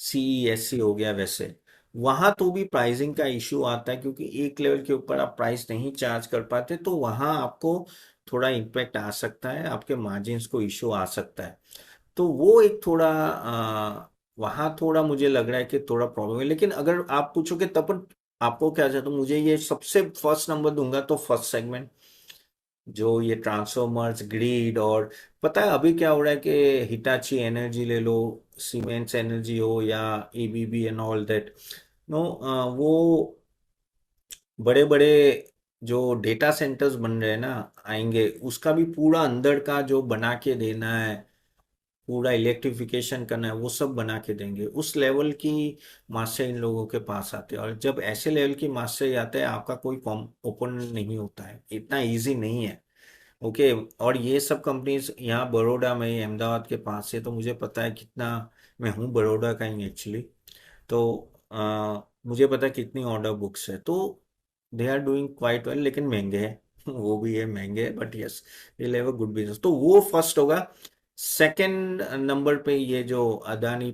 सीईएससी हो गया, वैसे वहां तो भी प्राइसिंग का इश्यू आता है, क्योंकि एक लेवल के ऊपर आप प्राइस नहीं चार्ज कर पाते तो वहां आपको थोड़ा इम्पैक्ट आ सकता है, आपके मार्जिन्स को इश्यू आ सकता है। तो वो एक थोड़ा वहाँ थोड़ा मुझे लग रहा है कि थोड़ा प्रॉब्लम है। लेकिन अगर आप पूछोगे तब आपको क्या चाहते हो, मुझे ये सबसे फर्स्ट नंबर दूंगा तो फर्स्ट सेगमेंट, जो ये ट्रांसफॉर्मर्स ग्रिड, और पता है अभी क्या हो रहा है कि हिटाची एनर्जी ले लो, सीमेंस एनर्जी हो या ABB and all that, know, वो बड़े बड़े जो डेटा सेंटर्स बन रहे हैं ना आएंगे, उसका भी पूरा अंदर का जो बना के देना है, पूरा इलेक्ट्रिफिकेशन करना है, वो सब बना के देंगे। उस लेवल की मास्टर इन लोगों के पास आते हैं, और जब ऐसे लेवल की मास्टर आते हैं आपका कोई ओपोनेंट नहीं होता है, इतना इजी नहीं है। ओके। और ये सब कंपनीज यहाँ बड़ौदा में, अहमदाबाद के पास से, तो मुझे पता है कितना, मैं हूँ बड़ौदा का ही एक्चुअली, तो मुझे पता है कितनी ऑर्डर बुक्स है। तो they are doing quite well, लेकिन महंगे हैं वो भी है, महंगे है, but yes they have a good business. तो वो फर्स्ट होगा। सेकंड नंबर पे ये जो अदानी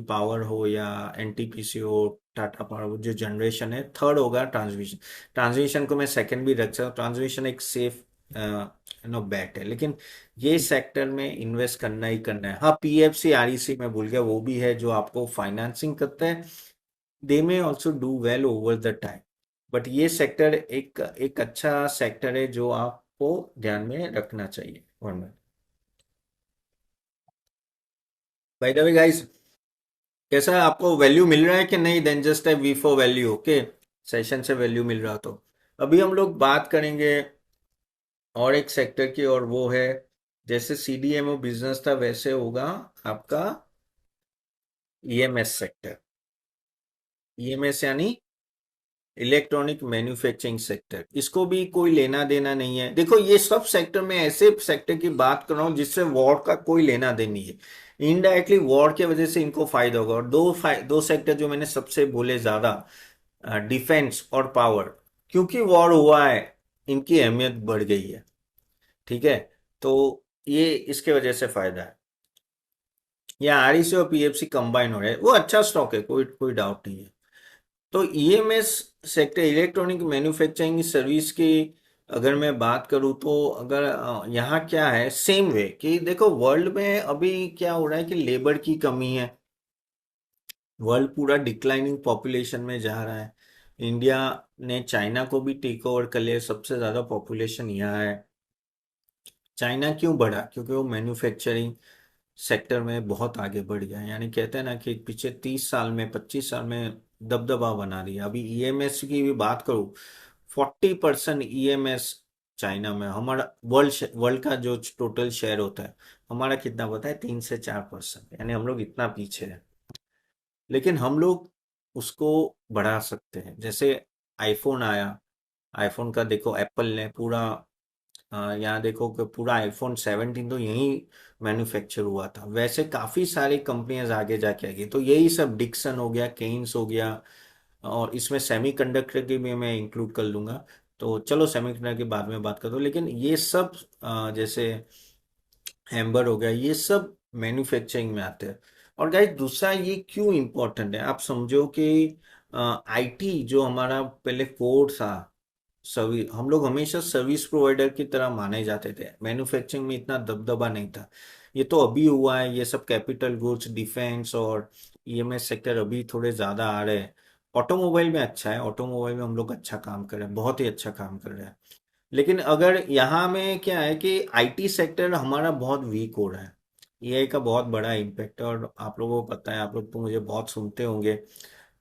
पावर हो या एनटीपीसी हो, टाटा पावर हो, जो जनरेशन है। थर्ड होगा ट्रांसमिशन। ट्रांसमिशन को मैं सेकंड भी रख सकता हूँ, ट्रांसमिशन एक सेफ नो बैट है, लेकिन ये सेक्टर में इन्वेस्ट करना ही करना है। हाँ, पीएफसी आरईसी मैं भूल गया, वो भी है जो आपको फाइनेंसिंग करता है। They may also do well over the time, but ये सेक्टर एक एक अच्छा सेक्टर है जो आपको ध्यान में रखना चाहिए। वरना बाय द वे गाइस, कैसा है, आपको वैल्यू मिल रहा है कि नहीं? देन जस्ट है V for value, okay. Session से वैल्यू मिल रहा तो अभी हम लोग बात करेंगे और एक सेक्टर की, और वो है जैसे सीडीएमओ बिजनेस था वैसे होगा आपका ईएमएस सेक्टर। ईएमएस यानी इलेक्ट्रॉनिक मैन्युफैक्चरिंग सेक्टर, इसको भी कोई लेना देना नहीं है। देखो ये सब सेक्टर में ऐसे सेक्टर की बात कर रहा हूँ जिससे वॉर का कोई लेना देना नहीं है। इनडायरेक्टली वॉर की वजह से इनको फायदा होगा। और दो सेक्टर जो मैंने सबसे बोले ज्यादा, डिफेंस और पावर, क्योंकि वॉर हुआ है इनकी अहमियत बढ़ गई है। ठीक है। तो ये इसके वजह से फायदा है। या आरईसी और पीएफसी कंबाइन हो रहे हैं, वो अच्छा स्टॉक है, कोई कोई डाउट नहीं है। तो EMS sector, electronic manufacturing service की अगर मैं बात करूं, तो अगर यहाँ क्या है, सेम वे कि देखो वर्ल्ड में अभी क्या हो रहा है कि लेबर की कमी है। वर्ल्ड पूरा डिक्लाइनिंग पॉपुलेशन में जा रहा है। इंडिया ने चाइना को भी टेक ओवर कर लिया, सबसे ज्यादा पॉपुलेशन यहाँ है। चाइना क्यों बढ़ा? क्योंकि वो मैन्युफैक्चरिंग सेक्टर में बहुत आगे बढ़ गया है। यानी कहते हैं ना कि पिछले 30 साल में, 25 साल में दबदबा बना दिया। अभी ईएमएस की भी बात करूं, 40% ईएमएस चाइना में। हमारा वर्ल्ड वर्ल्ड का जो टोटल शेयर होता है, हमारा कितना पता है? 3 से 4%। यानी हम लोग इतना पीछे हैं, लेकिन हम लोग उसको बढ़ा सकते हैं। जैसे आईफोन आया, आईफोन का देखो एप्पल ने पूरा, यहाँ देखो कि पूरा आईफोन 17 तो यहीं मैन्युफैक्चर हुआ था। वैसे काफी सारी कंपनियां आगे जाके आएगी। तो यही सब डिक्सन हो गया, केन्स हो गया, और इसमें सेमीकंडक्टर की भी मैं इंक्लूड कर लूंगा। तो चलो सेमीकंडक्टर की बाद में बात कर दो, लेकिन ये सब जैसे एम्बर हो गया, ये सब मैन्युफैक्चरिंग में आते हैं। और गाइस दूसरा ये क्यों इम्पोर्टेंट है, आप समझो कि आईटी जो हमारा पहले कोर था, सर्विस, हम लोग हमेशा सर्विस प्रोवाइडर की तरह माने जाते थे, मैन्युफैक्चरिंग में इतना दबदबा नहीं था। ये तो अभी हुआ है, ये सब कैपिटल गुड्स, डिफेंस और ईएमएस सेक्टर अभी थोड़े ज्यादा आ रहे हैं। ऑटोमोबाइल में अच्छा है, ऑटोमोबाइल में हम लोग अच्छा काम कर रहे हैं, बहुत ही अच्छा काम कर रहे हैं। लेकिन अगर यहाँ में क्या है कि आईटी सेक्टर हमारा बहुत वीक हो रहा है। एआई का बहुत बड़ा इम्पैक्ट है, और आप लोगों को पता है, आप लोग तो मुझे बहुत सुनते होंगे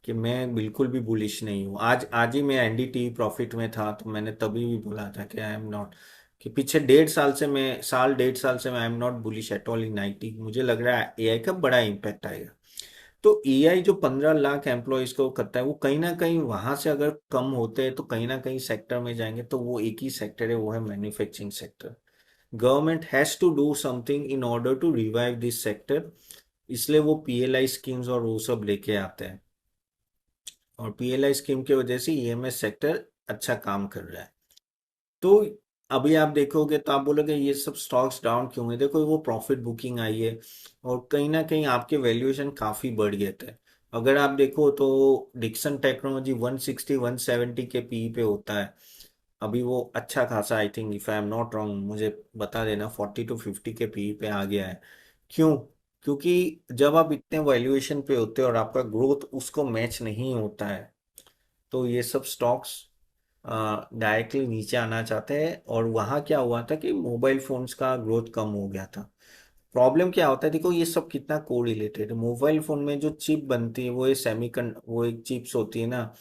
कि मैं बिल्कुल भी बुलिश नहीं हूँ। आज आज ही मैं एनडीटी प्रॉफिट में था, तो मैंने तभी भी बोला था कि आई एम नॉट, कि पीछे 1.5 साल से मैं, साल 1.5 साल से मैं I am not bullish at all in IT. मुझे लग रहा है एआई का बड़ा इम्पैक्ट आएगा। तो एआई जो 15 लाख एम्प्लॉयज को करता है, वो कहीं ना कहीं वहां से अगर कम होते हैं तो कहीं ना कहीं सेक्टर में जाएंगे। तो वो एक ही सेक्टर है, वो है manufacturing sector. Government has to do something in order to revive this sector, इसलिए वो पीएलआई स्कीम्स और वो सब लेके आते हैं। और पीएलआई स्कीम की वजह से ईएमएस सेक्टर अच्छा काम कर रहा है। तो अभी आप देखोगे तो आप बोलोगे ये सब स्टॉक्स डाउन क्यों है? देखो वो प्रॉफिट बुकिंग आई है, और कहीं ना कहीं आपके वैल्यूएशन काफी बढ़ गए थे। अगर आप देखो तो डिक्सन टेक्नोलॉजी 160 170 के पी पे होता है। अभी वो अच्छा खासा, I think if I am not wrong, मुझे बता देना, 40 to 50 के पी पे आ गया है। क्यों? क्योंकि जब आप इतने वैल्यूएशन पे होते हो और आपका ग्रोथ उसको मैच नहीं होता है, तो ये सब स्टॉक्स डायरेक्टली नीचे आना चाहते हैं। और वहाँ क्या हुआ था कि मोबाइल फोन्स का ग्रोथ कम हो गया था। प्रॉब्लम क्या होता है, देखो ये सब कितना को रिलेटेड है। मोबाइल फोन में जो चिप बनती है, वो ये वो एक चिप्स होती है ना,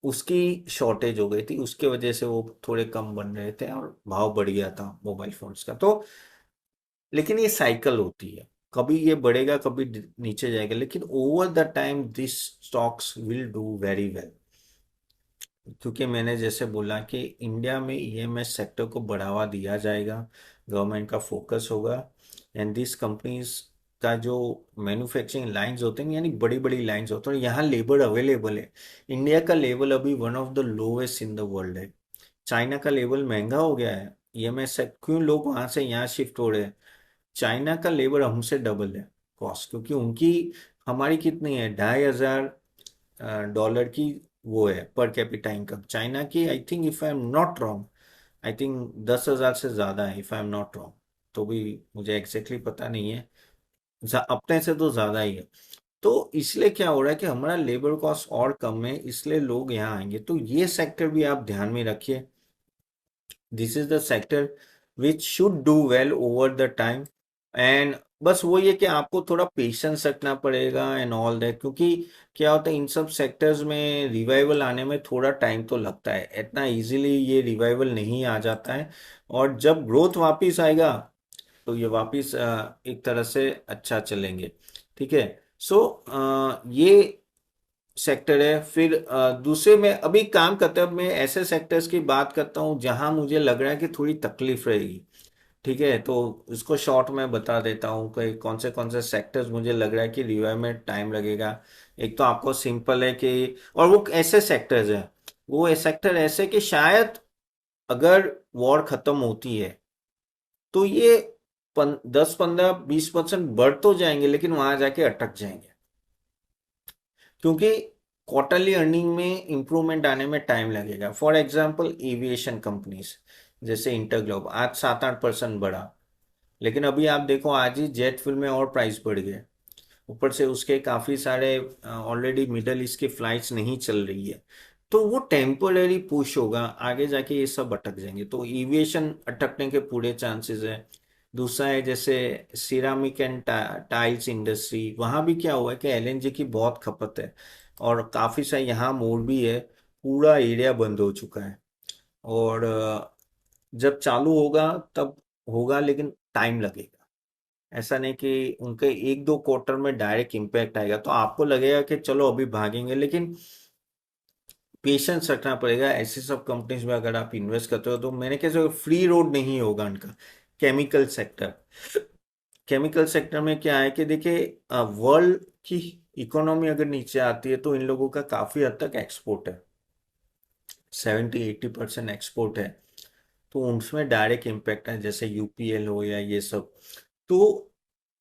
उसकी शॉर्टेज हो गई थी, उसके वजह से वो थोड़े कम बन रहे थे और भाव बढ़ गया था मोबाइल फोन्स का। तो लेकिन ये साइकिल होती है, कभी ये बढ़ेगा कभी नीचे जाएगा, लेकिन over the time this stocks will do very well. क्योंकि मैंने जैसे बोला कि इंडिया में ईएमएस सेक्टर को बढ़ावा दिया जाएगा, गवर्नमेंट का फोकस होगा। एंड दिस कंपनीज का जो मैन्युफैक्चरिंग लाइंस होते हैं, यानी बड़ी बड़ी लाइंस होते हैं, यहाँ लेबर अवेलेबल है। इंडिया का लेवल अभी one of the lowest in the world है। चाइना का लेवल महंगा हो गया है, ईएमएस सेक्टर क्यों लोग वहां से यहाँ शिफ्ट हो रहे हैं? चाइना का लेबर हमसे डबल है कॉस्ट, क्योंकि उनकी, हमारी कितनी है, $2,500 की वो है पर कैपिटा इनकम। चाइना की I think if I am not wrong, I think 10,000 से ज्यादा है if I am not wrong. तो भी मुझे एग्जैक्टली पता नहीं है, अपने से तो ज्यादा ही है। तो इसलिए क्या हो रहा है कि हमारा लेबर कॉस्ट और कम है, इसलिए लोग यहाँ आएंगे। तो ये सेक्टर भी आप ध्यान में रखिए। This is the sector which should do well over the time. And बस वही है कि आपको थोड़ा पेशेंस रखना पड़ेगा एंड ऑल दैट, क्योंकि क्या होता है इन सब सेक्टर्स में रिवाइवल आने में थोड़ा टाइम तो लगता है, इतना इजीली ये रिवाइवल नहीं आ जाता है। और जब ग्रोथ वापस आएगा तो ये वापस एक तरह से अच्छा चलेंगे। ठीक है। सो ये सेक्टर है। फिर दूसरे में अभी काम करते हैं, अब मैं ऐसे सेक्टर्स की बात करता हूँ जहां मुझे लग रहा है कि थोड़ी तकलीफ रहेगी। ठीक है, तो इसको शॉर्ट में बता देता हूँ कि कौन से सेक्टर्स मुझे लग रहा है कि रिवाइव में टाइम लगेगा। एक तो आपको सिंपल है कि, और वो ऐसे सेक्टर्स हैं, वो सेक्टर ऐसे कि शायद अगर वॉर खत्म होती है तो ये 10 15 20% बढ़ तो जाएंगे, लेकिन वहां जाके अटक जाएंगे। क्योंकि क्वार्टरली अर्निंग में इंप्रूवमेंट आने में टाइम लगेगा। फॉर एग्जांपल एविएशन कंपनीज जैसे इंटरग्लोब आज 7 8% बढ़ा, लेकिन अभी आप देखो आज ही जेट फ्यूल में और प्राइस बढ़ गए। ऊपर से उसके काफी सारे ऑलरेडी मिडल ईस्ट की फ्लाइट्स नहीं चल रही है। तो वो टेम्पोररी पुश होगा, आगे जाके ये सब अटक जाएंगे, तो एविएशन अटकने के पूरे चांसेस है। दूसरा है जैसे सिरामिक एंड टाइल्स इंडस्ट्री, वहां भी क्या हुआ है कि एलएनजी की बहुत खपत है और काफी सा यहाँ मोड़ भी है, पूरा एरिया बंद हो चुका है। और जब चालू होगा तब होगा, लेकिन टाइम लगेगा। ऐसा नहीं कि उनके एक दो क्वार्टर में डायरेक्ट इम्पैक्ट आएगा तो आपको लगेगा कि चलो अभी भागेंगे, लेकिन पेशेंस रखना पड़ेगा। ऐसी सब कंपनीज में अगर आप इन्वेस्ट करते हो तो मैंने कैसे, फ्री रोड नहीं होगा उनका। केमिकल सेक्टर, केमिकल सेक्टर में क्या है कि देखिए, वर्ल्ड की इकोनॉमी अगर नीचे आती है तो इन लोगों का काफी हद तक एक्सपोर्ट है, 70 80% एक्सपोर्ट है। तो उसमें डायरेक्ट इम्पैक्ट है, जैसे यूपीएल हो या ये सब। तो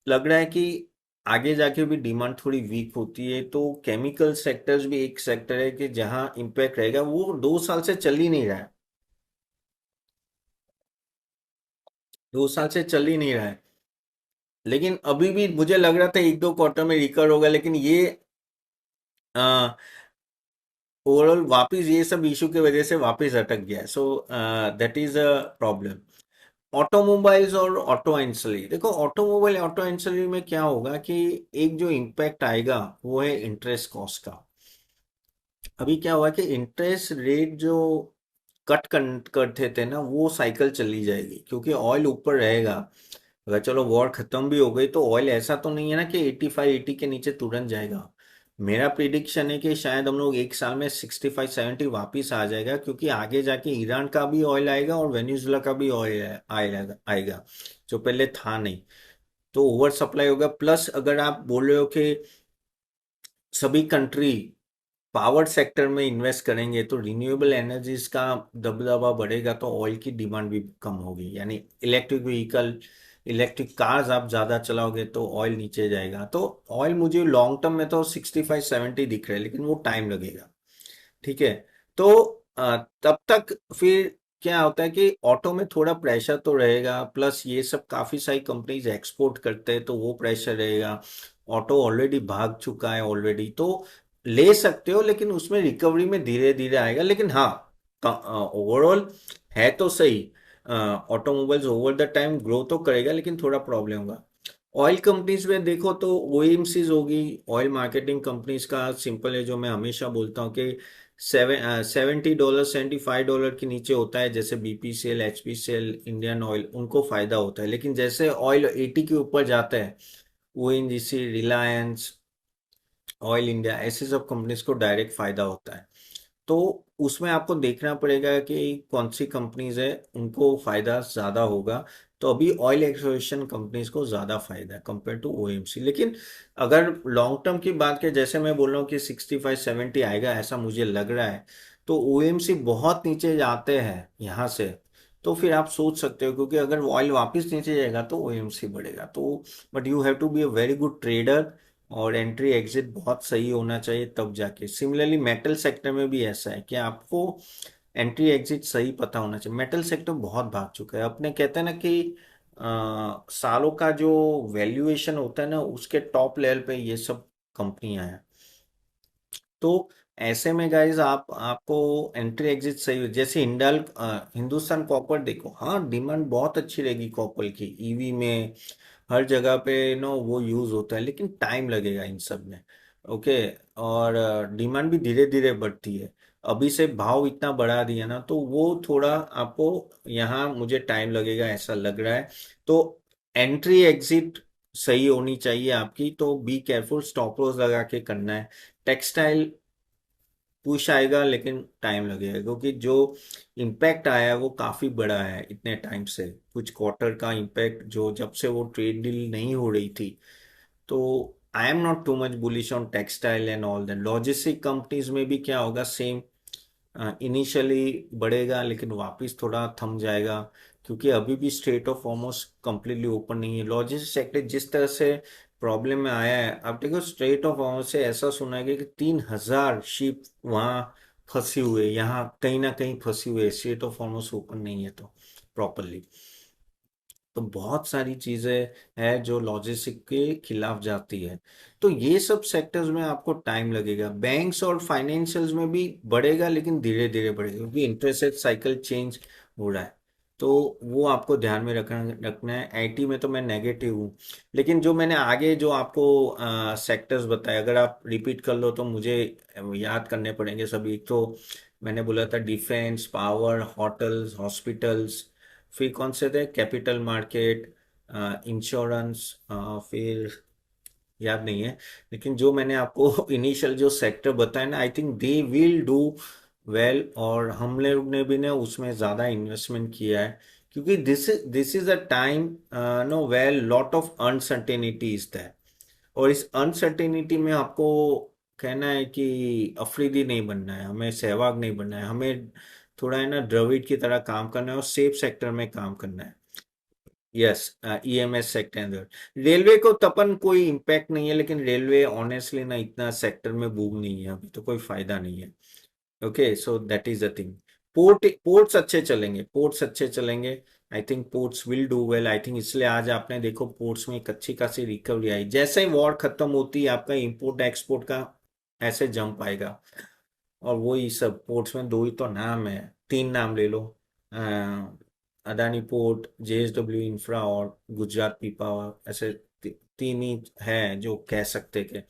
लग रहा है कि आगे जाके भी डिमांड थोड़ी वीक होती है, तो केमिकल सेक्टर्स भी एक सेक्टर है कि जहां इम्पैक्ट रहेगा। वो 2 साल से चल ही नहीं रहा है, 2 साल से चल ही नहीं रहा है। लेकिन अभी भी मुझे लग रहा था एक दो क्वार्टर में रिकवर होगा, लेकिन ये ओवरऑल वापिस ये सब इशू की वजह से वापिस अटक गया है। So that is a problem. Automobiles और ऑटो एंसिलरी, देखो ऑटोमोबाइल ऑटो एंसिलरी में क्या होगा कि एक जो इम्पैक्ट आएगा वो है इंटरेस्ट कॉस्ट का। अभी क्या हुआ कि इंटरेस्ट रेट जो करते थे ना, वो साइकिल चली जाएगी क्योंकि ऑयल ऊपर रहेगा। अगर चलो वॉर खत्म भी हो गई तो ऑयल ऐसा तो नहीं है ना कि 85 80 के नीचे तुरंत जाएगा। मेरा प्रिडिक्शन है कि शायद हम लोग एक साल में 65 70 वापिस आ जाएगा, क्योंकि आगे जाके ईरान का भी ऑयल आएगा और वेनेजुएला का भी ऑयल आएगा, जो पहले था नहीं। तो ओवर सप्लाई होगा। प्लस अगर आप बोल रहे हो कि सभी कंट्री पावर सेक्टर में इन्वेस्ट करेंगे तो रिन्यूएबल एनर्जीज का दबदबा बढ़ेगा, तो ऑयल की डिमांड भी कम होगी, यानी इलेक्ट्रिक व्हीकल इलेक्ट्रिक कार्स आप ज़्यादा चलाओगे तो ऑयल नीचे जाएगा। तो ऑयल मुझे लॉन्ग टर्म में तो 65-70 दिख रहा है, लेकिन वो टाइम लगेगा। ठीक है। तो तब तक फिर क्या होता है कि ऑटो में थोड़ा प्रेशर तो रहेगा, प्लस ये सब काफ़ी सारी कंपनीज एक्सपोर्ट करते हैं तो वो प्रेशर रहेगा। ऑटो ऑलरेडी भाग चुका है ऑलरेडी, तो ले सकते हो, लेकिन उसमें रिकवरी में धीरे धीरे आएगा। लेकिन हाँ, ओवरऑल है तो सही। Automobiles over the time grow तो करेगा, लेकिन थोड़ा प्रॉब्लम होगा। ऑयल कंपनीज में देखो तो ओएमसीज होगी, ऑयल मार्केटिंग कंपनीज का सिंपल है, जो मैं हमेशा बोलता हूँ कि $70 $75 के नीचे होता है, जैसे बीपीसीएल, एचपीसीएल, इंडियन ऑयल, उनको फायदा होता है। लेकिन जैसे ऑयल 80 के ऊपर जाता है, ओएनजीसी, रिलायंस, ऑयल इंडिया, ऐसे सब कंपनीज को डायरेक्ट फायदा होता है। तो उसमें आपको देखना पड़ेगा कि कौन सी कंपनीज है उनको फायदा ज्यादा होगा। तो अभी ऑयल एक्सप्लोरेशन कंपनीज को ज्यादा फायदा है कंपेयर टू ओएमसी। लेकिन अगर लॉन्ग टर्म की बात करें, जैसे मैं बोल रहा हूँ कि 65-70 आएगा ऐसा मुझे लग रहा है, तो ओएमसी बहुत नीचे जाते हैं यहाँ से, तो फिर आप सोच सकते हो, क्योंकि अगर ऑयल वापस नीचे जाएगा तो ओएमसी बढ़ेगा। तो but you have to be a very good trader, और एंट्री एग्जिट बहुत सही होना चाहिए, तब जाके। सिमिलरली मेटल सेक्टर में भी ऐसा है कि आपको एंट्री एग्जिट सही पता होना चाहिए। मेटल सेक्टर बहुत भाग चुका है, अपने कहते हैं ना कि सालों का जो वैल्यूएशन होता है ना, उसके टॉप लेवल पे ये सब कंपनियां हैं। तो ऐसे में गाइज आपको एंट्री एग्जिट सही जैसे हिंदुस्तान कॉपर देखो, हाँ डिमांड बहुत अच्छी रहेगी कॉपर की, ईवी में हर जगह पे नो वो यूज होता है, लेकिन टाइम लगेगा इन सब में। ओके। और डिमांड भी धीरे धीरे बढ़ती है। अभी से भाव इतना बढ़ा दिया ना, तो वो थोड़ा आपको यहाँ मुझे टाइम लगेगा ऐसा लग रहा है। तो एंट्री एग्जिट सही होनी चाहिए आपकी, तो बी केयरफुल, स्टॉप लॉस लगा के करना है। टेक्सटाइल पुश आएगा, लेकिन टाइम लगेगा, क्योंकि जो इम्पैक्ट आया है वो काफी बड़ा है इतने टाइम से। कुछ क्वार्टर का इम्पैक्ट, जो जब से वो ट्रेड डील नहीं हो रही थी। तो I am not too much bullish on textile and all that. Logistic companies में भी क्या होगा, सेम, इनिशियली बढ़ेगा लेकिन वापस थोड़ा थम जाएगा, क्योंकि अभी भी straight of Hormuz completely open नहीं है। लॉजिस्टिक सेक्टर जिस तरह से प्रॉब्लम में आया है, अब देखो स्ट्रेट ऑफ हॉर्मुज से ऐसा सुना गया कि 3,000 शिप वहां फंसी हुई है, यहाँ कहीं ना कहीं फंसी हुई है, स्ट्रेट ऑफ हॉर्मुज ओपन नहीं है तो प्रॉपरली। तो बहुत सारी चीजें हैं जो लॉजिस्टिक के खिलाफ जाती है। तो ये सब सेक्टर्स में आपको टाइम लगेगा। बैंक्स और फाइनेंशियल्स में भी बढ़ेगा, लेकिन धीरे धीरे बढ़ेगा, क्योंकि इंटरेस्ट रेट साइकिल चेंज हो रहा है। तो वो आपको ध्यान में रखना रखना है। आईटी में तो मैं नेगेटिव हूँ, लेकिन जो मैंने आगे जो आपको सेक्टर्स बताए, अगर आप रिपीट कर लो तो मुझे याद करने पड़ेंगे सभी। एक तो मैंने बोला था डिफेंस, पावर, होटल्स, हॉस्पिटल्स, फिर कौन से थे, कैपिटल मार्केट, इंश्योरेंस, फिर याद नहीं है। लेकिन जो मैंने आपको इनिशियल जो सेक्टर बताया ना, I think they will do well, और हम लोग ने भी ना उसमें ज़्यादा इन्वेस्टमेंट किया है, क्योंकि this is a time know well lot of uncertainty is that. और इस अनसर्टेनिटी में आपको कहना है कि अफरीदी नहीं बनना है, हमें सहवाग नहीं बनना है, हमें थोड़ा है ना द्रविड़ की तरह काम करना है, और सेफ सेक्टर में काम करना है। यस, ईएमएस सेक्टर अंदर। रेलवे को तपन कोई इम्पैक्ट नहीं है, लेकिन रेलवे ऑनेस्टली ना इतना सेक्टर में बूम नहीं है अभी, तो कोई फायदा नहीं है। Okay, so that is the thing. Ports अच्छे चलेंगे, पोर्ट्स अच्छे चलेंगे। I think ports will do well. I think इसलिए आज आपने देखो पोर्ट्स में एक अच्छी खासी रिकवरी आई। जैसे ही वॉर खत्म होती है, आपका इंपोर्ट एक्सपोर्ट का ऐसे जंप आएगा। और वही सब पोर्ट्स में दो ही तो नाम है, तीन नाम ले लो, अदानी पोर्ट, जेएसडब्ल्यू इंफ्रा, और गुजरात पीपावाव, ऐसे तीन ही है जो कह सकते कि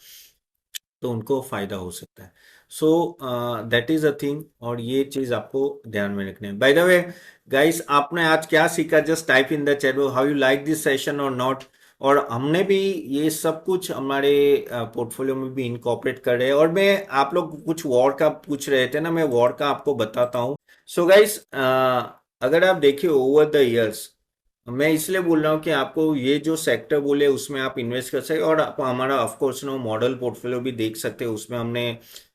तो उनको फायदा हो सकता है। So that is a thing, और ये चीज आपको ध्यान में रखना है। बाय द वे गाइस, आपने आज क्या सीखा, just type in the chat box how you like this session और नॉट। और हमने भी ये सब कुछ हमारे पोर्टफोलियो में भी इनकॉर्पोरेट कर रहे हैं। और मैं, आप लोग कुछ वॉर का पूछ रहे थे ना, मैं वॉर का आपको बताता हूँ। सो गाइस, अगर आप देखिए ओवर द इयर्स, मैं इसलिए बोल रहा हूँ कि आपको ये जो सेक्टर बोले उसमें आप इन्वेस्ट कर सकते, और आप हमारा of course know model portfolio भी देख सकते हो, उसमें हमने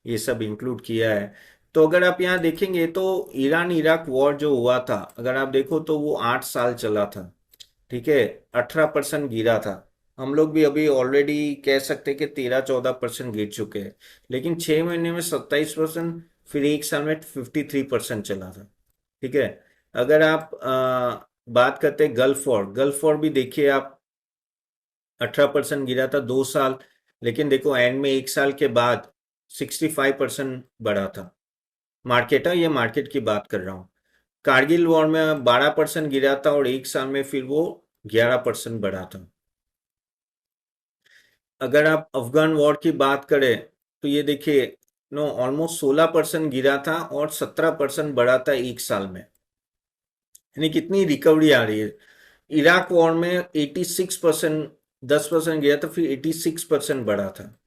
ये सब इंक्लूड किया है। तो अगर आप यहाँ देखेंगे तो ईरान इराक वॉर जो हुआ था, अगर आप देखो तो वो 8 साल चला था। ठीक है, 18% गिरा था। हम लोग भी अभी ऑलरेडी कह सकते हैं कि 13-14% गिर चुके हैं, लेकिन 6 महीने में 27%, फिर एक साल में 53% चला था। ठीक है। अगर आप बात करते हैं गल्फ वॉर भी देखिए आप, 18% गिरा था 2 साल, लेकिन देखो एंड में एक साल के बाद 65% बढ़ा था। मार्केट है, ये मार्केट की बात कर रहा हूँ। कारगिल वॉर में 12% गिरा था और एक साल में फिर वो 11% बढ़ा था। अगर आप अफगान वॉर की बात करें तो ये देखिए, नो ऑलमोस्ट 16% गिरा था और 17% बढ़ा था एक साल में। यानी कितनी रिकवरी आ रही है। इराक वॉर में 86%, 10% गया था, फिर 86% बढ़ा था।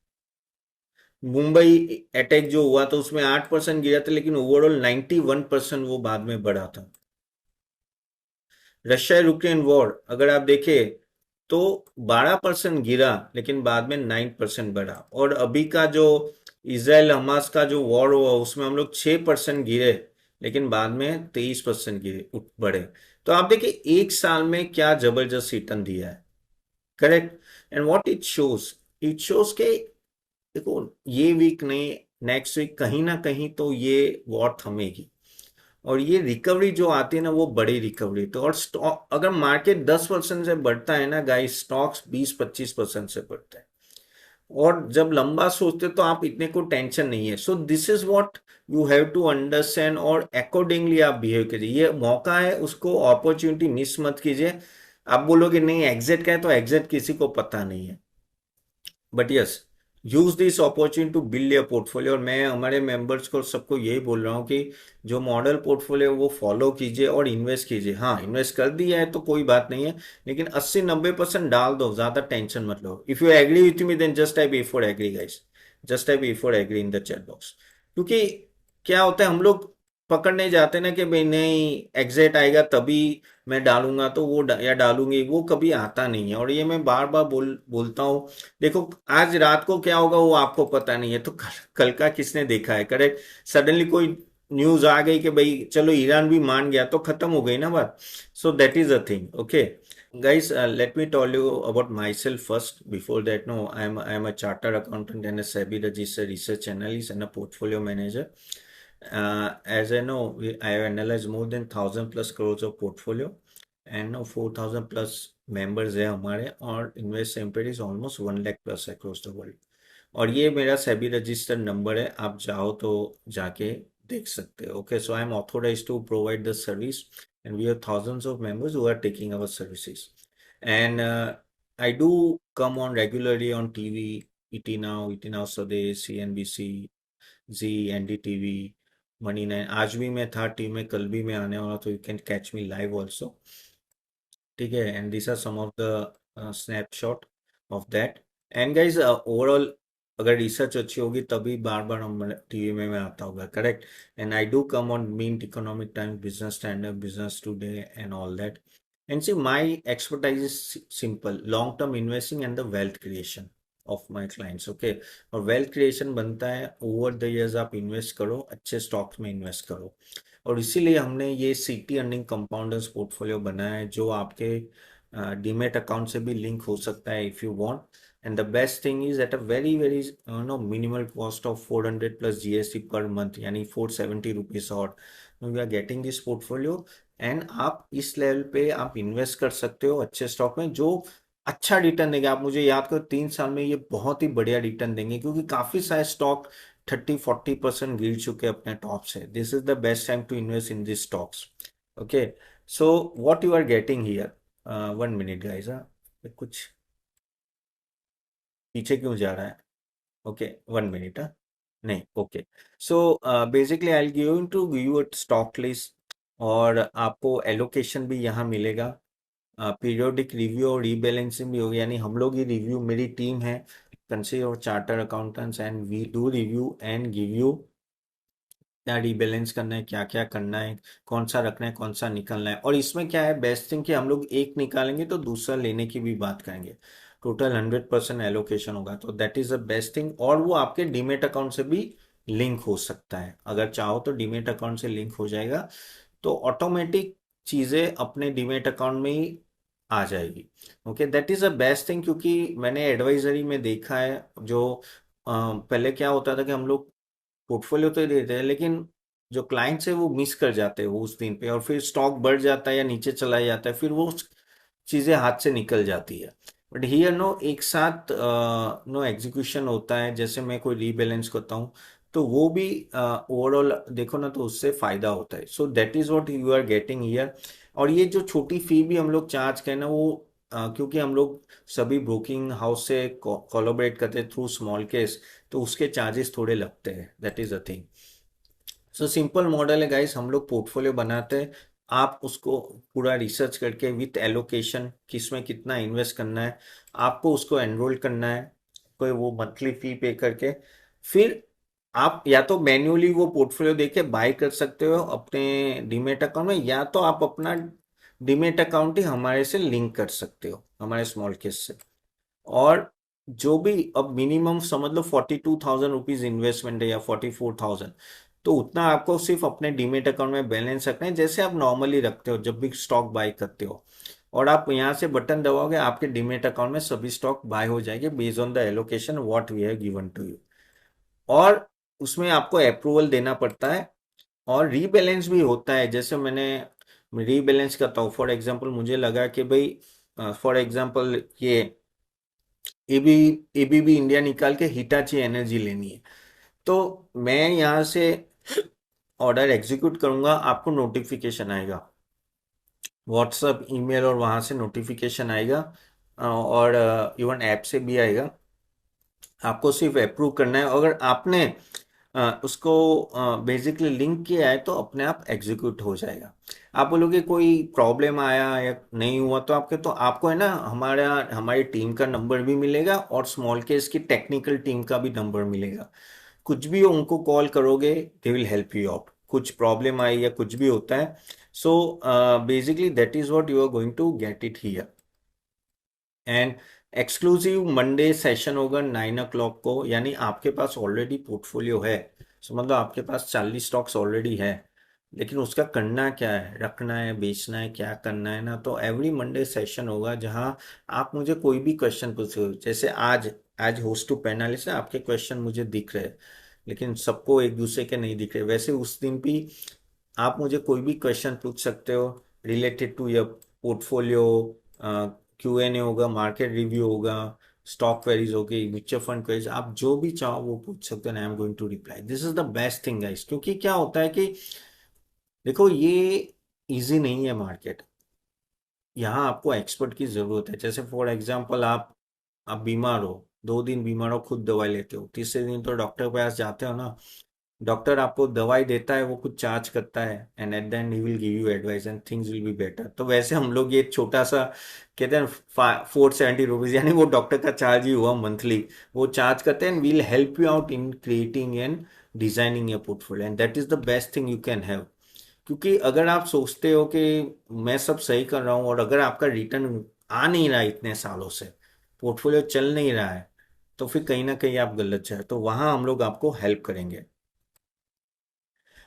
मुंबई अटैक जो हुआ था उसमें 8% गिरा था, लेकिन ओवरऑल 91% वो बाद में बढ़ा था। रशिया यूक्रेन वॉर अगर आप देखें तो 12% गिरा, लेकिन बाद में 9% बढ़ा। और अभी का जो इसराइल हमास का जो वॉर हुआ उसमें हम लोग 6% गिरे, लेकिन बाद में 23% गिरे, बढ़े। तो आप देखिए एक साल में क्या जबरदस्त रिटर्न दिया है। Correct. And what it shows के, देखो ये वीक नहीं, नेक्स्ट वीक कहीं ना कहीं तो ये वॉर थमेगी। और ये रिकवरी जो आती है ना, वो बड़ी रिकवरी। तो और स्टॉक अगर मार्केट 10% से बढ़ता है ना गाइस, स्टॉक्स 20-25% से बढ़ते हैं। और जब लंबा सोचते तो आप इतने को टेंशन नहीं है। So this is what you have to understand, और अकॉर्डिंगली आप बिहेव कीजिए। ये मौका है, उसको अपॉर्चुनिटी मिस मत कीजिए। आप बोलोगे नहीं एग्जिट का है, तो एग्जिट किसी को पता नहीं है। But yes, use this opportunity to build your portfolio. और मैं हमारे मेंबर्स को सबको यही बोल रहा हूँ कि जो मॉडल पोर्टफोलियो वो फॉलो कीजिए और इन्वेस्ट कीजिए। हाँ, इन्वेस्ट कर दिया है तो कोई बात नहीं है, लेकिन 80-90% डाल दो, ज्यादा टेंशन मत लो। If you agree with me then just type A for agree guys, just type A for agree in the chat box. क्योंकि क्या होता है, हम लोग पकड़ने जाते हैं ना कि भाई नहीं एग्जिट आएगा तभी मैं डालूंगा, तो वो या डालूंगी, वो कभी आता नहीं है। और ये मैं बार बार बोलता हूँ। देखो आज रात को क्या होगा वो आपको पता नहीं है, तो कल का किसने देखा है। करेक्ट। सडनली कोई न्यूज आ गई कि भाई चलो ईरान भी मान गया, तो खत्म हो गई ना बात। सो that is a thing. Okay guys, let me tell you about myself first. Before that, no, I'm a chartered accountant and a SEBI registered research analyst and a portfolio manager. As I know, I have analyzed more than 1,000+ crores of portfolio, and now 4,000+ members है हमारे, और invest ampere is almost 1 lakh+ across the world. और ये मेरा सेबी रजिस्टर्ड नंबर है, आप चाहो तो जाके देख सकते हो। Okay, so I am authorise to provide the service, and we have thousands of members who are taking our services. And I do come on regularly on TV, ET Now Swadesh, CNBC, Z, NDTV, Money 9। आज भी मैं था टीम में, कल भी मैं आने वाला, तो you can catch me live also. ठीक है। And this are some of the snapshot of that. And guys overall अगर रिसर्च अच्छी होगी तभी बार बार हम टीवी में मैं आता होगा। Correct. And I do come on meet Economic Times, Business Standard, Business Today and all that. And see my expertise is simple, long term investing and the wealth creation of my clients. Okay. और वेल्थ क्रिएशन बनता है ओवर द इयर्स, आप इन्वेस्ट करो, अच्छे स्टॉक्स में इन्वेस्ट करो। और इसीलिए हमने ये सीटी अर्निंग कंपाउंडर्स पोर्टफोलियो बनाया है, जो आपके डीमेट अकाउंट से भी लिंक हो सकता है if you want. And the best thing is at a very very know minimal cost of 400+ GST per month, यानी 470 रुपीज। और we are getting this portfolio. And आप इस लेवल पे आप इन्वेस्ट कर सकते हो अच्छे स्टॉक में, जो अच्छा रिटर्न देंगे। आप मुझे याद करो 3 साल में ये बहुत ही बढ़िया रिटर्न देंगे, क्योंकि काफी सारे स्टॉक 30-40% गिर चुके हैं अपने टॉप से। This is the best time to invest in this stocks. Okay. So what you are getting here, 1 minute guys, कुछ पीछे क्यों जा रहा है। Okay, 1 minute. नहीं, okay. So basically I give you a stock list, और आपको एलोकेशन भी यहाँ मिलेगा। पीरियोडिक रिव्यू और रीबैलेंसिंग भी होगी, यानी हम लोग ही रिव्यू, मेरी टीम है कंसी और charter accountants, and we do review and give you क्या रीबैलेंस करना है, क्या क्या करना है, कौन सा रखना है, कौन सा निकलना है। और इसमें क्या है बेस्ट थिंग कि हम लोग एक निकालेंगे तो दूसरा लेने की भी बात करेंगे। टोटल 100% एलोकेशन होगा, तो that is the best thing. और वो आपके डीमेट अकाउंट से भी लिंक हो सकता है, अगर चाहो तो डीमेट अकाउंट से लिंक हो जाएगा। तो ऑटोमेटिक चीजें अपने डीमेट अकाउंट में ही आ जाएगी। Okay, that is a best thing, क्योंकि मैंने एडवाइजरी में देखा है जो पहले क्या होता था कि हम लोग पोर्टफोलियो तो ही देते हैं, लेकिन जो क्लाइंट्स है वो मिस कर जाते हैं वो उस दिन पे, और फिर स्टॉक बढ़ जाता है या नीचे चला जाता है, फिर वो चीजें हाथ से निकल जाती है। बट हियर नो, एक साथ नो एग्जीक्यूशन होता है, जैसे मैं कोई रीबैलेंस करता हूँ तो वो भी ओवरऑल देखो ना, तो उससे फायदा होता है। So that is what you are getting here. और ये जो छोटी फी भी हम लोग चार्ज करें ना, वो क्योंकि हम लोग सभी ब्रोकिंग हाउस से कोलैबोरेट करते हैं थ्रू स्मॉल केस, तो उसके चार्जेस थोड़े लगते हैं, that is a thing. So simple model है गाइस, हम लोग पोर्टफोलियो बनाते हैं, आप उसको पूरा रिसर्च करके विथ एलोकेशन किसमें कितना इन्वेस्ट करना है, आपको उसको एनरोल करना है, कोई वो मंथली फी पे करके, फिर आप या तो मैन्युअली वो पोर्टफोलियो देके बाय कर सकते हो अपने डीमेट अकाउंट में, या तो आप अपना डीमेट अकाउंट ही हमारे से लिंक कर सकते हो, हमारे स्मॉल केस से। और जो भी अब मिनिमम समझ लो 42,000 रुपीज इन्वेस्टमेंट है या 44,000, तो उतना आपको सिर्फ अपने डीमेट अकाउंट में बैलेंस रखना है, जैसे आप नॉर्मली रखते हो जब भी स्टॉक बाय करते हो। और आप यहाँ से बटन दबाओगे, आपके डीमेट अकाउंट में सभी स्टॉक बाय हो जाएंगे based on the allocation what we have given to you. और उसमें आपको अप्रूवल देना पड़ता है, और रीबैलेंस भी होता है। जैसे मैंने रीबैलेंस करता हूँ, फॉर एग्जांपल मुझे लगा कि भाई फॉर एग्जांपल ये एबी एबीबी इंडिया निकाल के हिटाची एनर्जी लेनी है, तो मैं यहाँ से ऑर्डर एग्जीक्यूट करूंगा, आपको नोटिफिकेशन आएगा व्हाट्सएप, ईमेल, और वहां से नोटिफिकेशन आएगा, और इवन ऐप से भी आएगा। आपको सिर्फ अप्रूव करना है, अगर आपने उसको बेसिकली लिंक किया है तो अपने आप एग्जीक्यूट हो जाएगा। आप बोलोगे कोई प्रॉब्लम आया या नहीं हुआ, तो आपको है ना, हमारी टीम का नंबर भी मिलेगा और स्मॉल केस की टेक्निकल टीम का भी नंबर मिलेगा। कुछ भी हो उनको कॉल करोगे, they will help you out, कुछ प्रॉब्लम आई या कुछ भी होता है। So basically that is what you are going to get it here. And exclusive Monday session होगा 9 o'clock को, यानी आपके पास ऑलरेडी पोर्टफोलियो है, समझ लो आपके पास 40 स्टॉक्स ऑलरेडी है, लेकिन उसका करना क्या है, रखना है, बेचना है, क्या करना है ना, तो एवरी मंडे सेशन होगा जहां आप मुझे कोई भी क्वेश्चन पूछ सकते हो। जैसे आज आज होस्ट टू पैनलिस्ट है, आपके क्वेश्चन मुझे दिख रहे हैं, लेकिन सबको एक दूसरे के नहीं दिख रहे, वैसे उस दिन भी आप मुझे कोई भी क्वेश्चन पूछ सकते हो related to your portfolio. Q&A होगा, मार्केट रिव्यू होगा, स्टॉक क्वेरीज होगी, म्यूचुअल फंड क्वेरीज, आप जो भी चाहो वो पूछ सकते हो, I am going to reply. This is the best thing guys, क्योंकि क्या होता है कि देखो ये इजी नहीं है मार्केट, यहाँ आपको एक्सपर्ट की जरूरत है। जैसे फॉर एग्जांपल आप बीमार हो, 2 दिन बीमार हो, खुद दवाई लेते हो, तीसरे दिन तो डॉक्टर के पास जाते हो ना, डॉक्टर आपको दवाई देता है, वो कुछ चार्ज करता है, and at the and he will give you advice and things will be better. तो वैसे हम लोग ये छोटा सा कहते हैं 470 रुपीज, यानी वो डॉक्टर का चार्ज ही हुआ मंथली, वो चार्ज करते हैं and we'll help you out in creating and designing your portfolio, and that is the best thing you can have. क्योंकि अगर आप सोचते हो कि मैं सब सही कर रहा हूँ, और अगर आपका रिटर्न आ नहीं रहा है इतने सालों से, पोर्टफोलियो चल नहीं रहा है, तो फिर कहीं ना कहीं आप गलत जाए, तो वहां हम लोग आपको हेल्प करेंगे।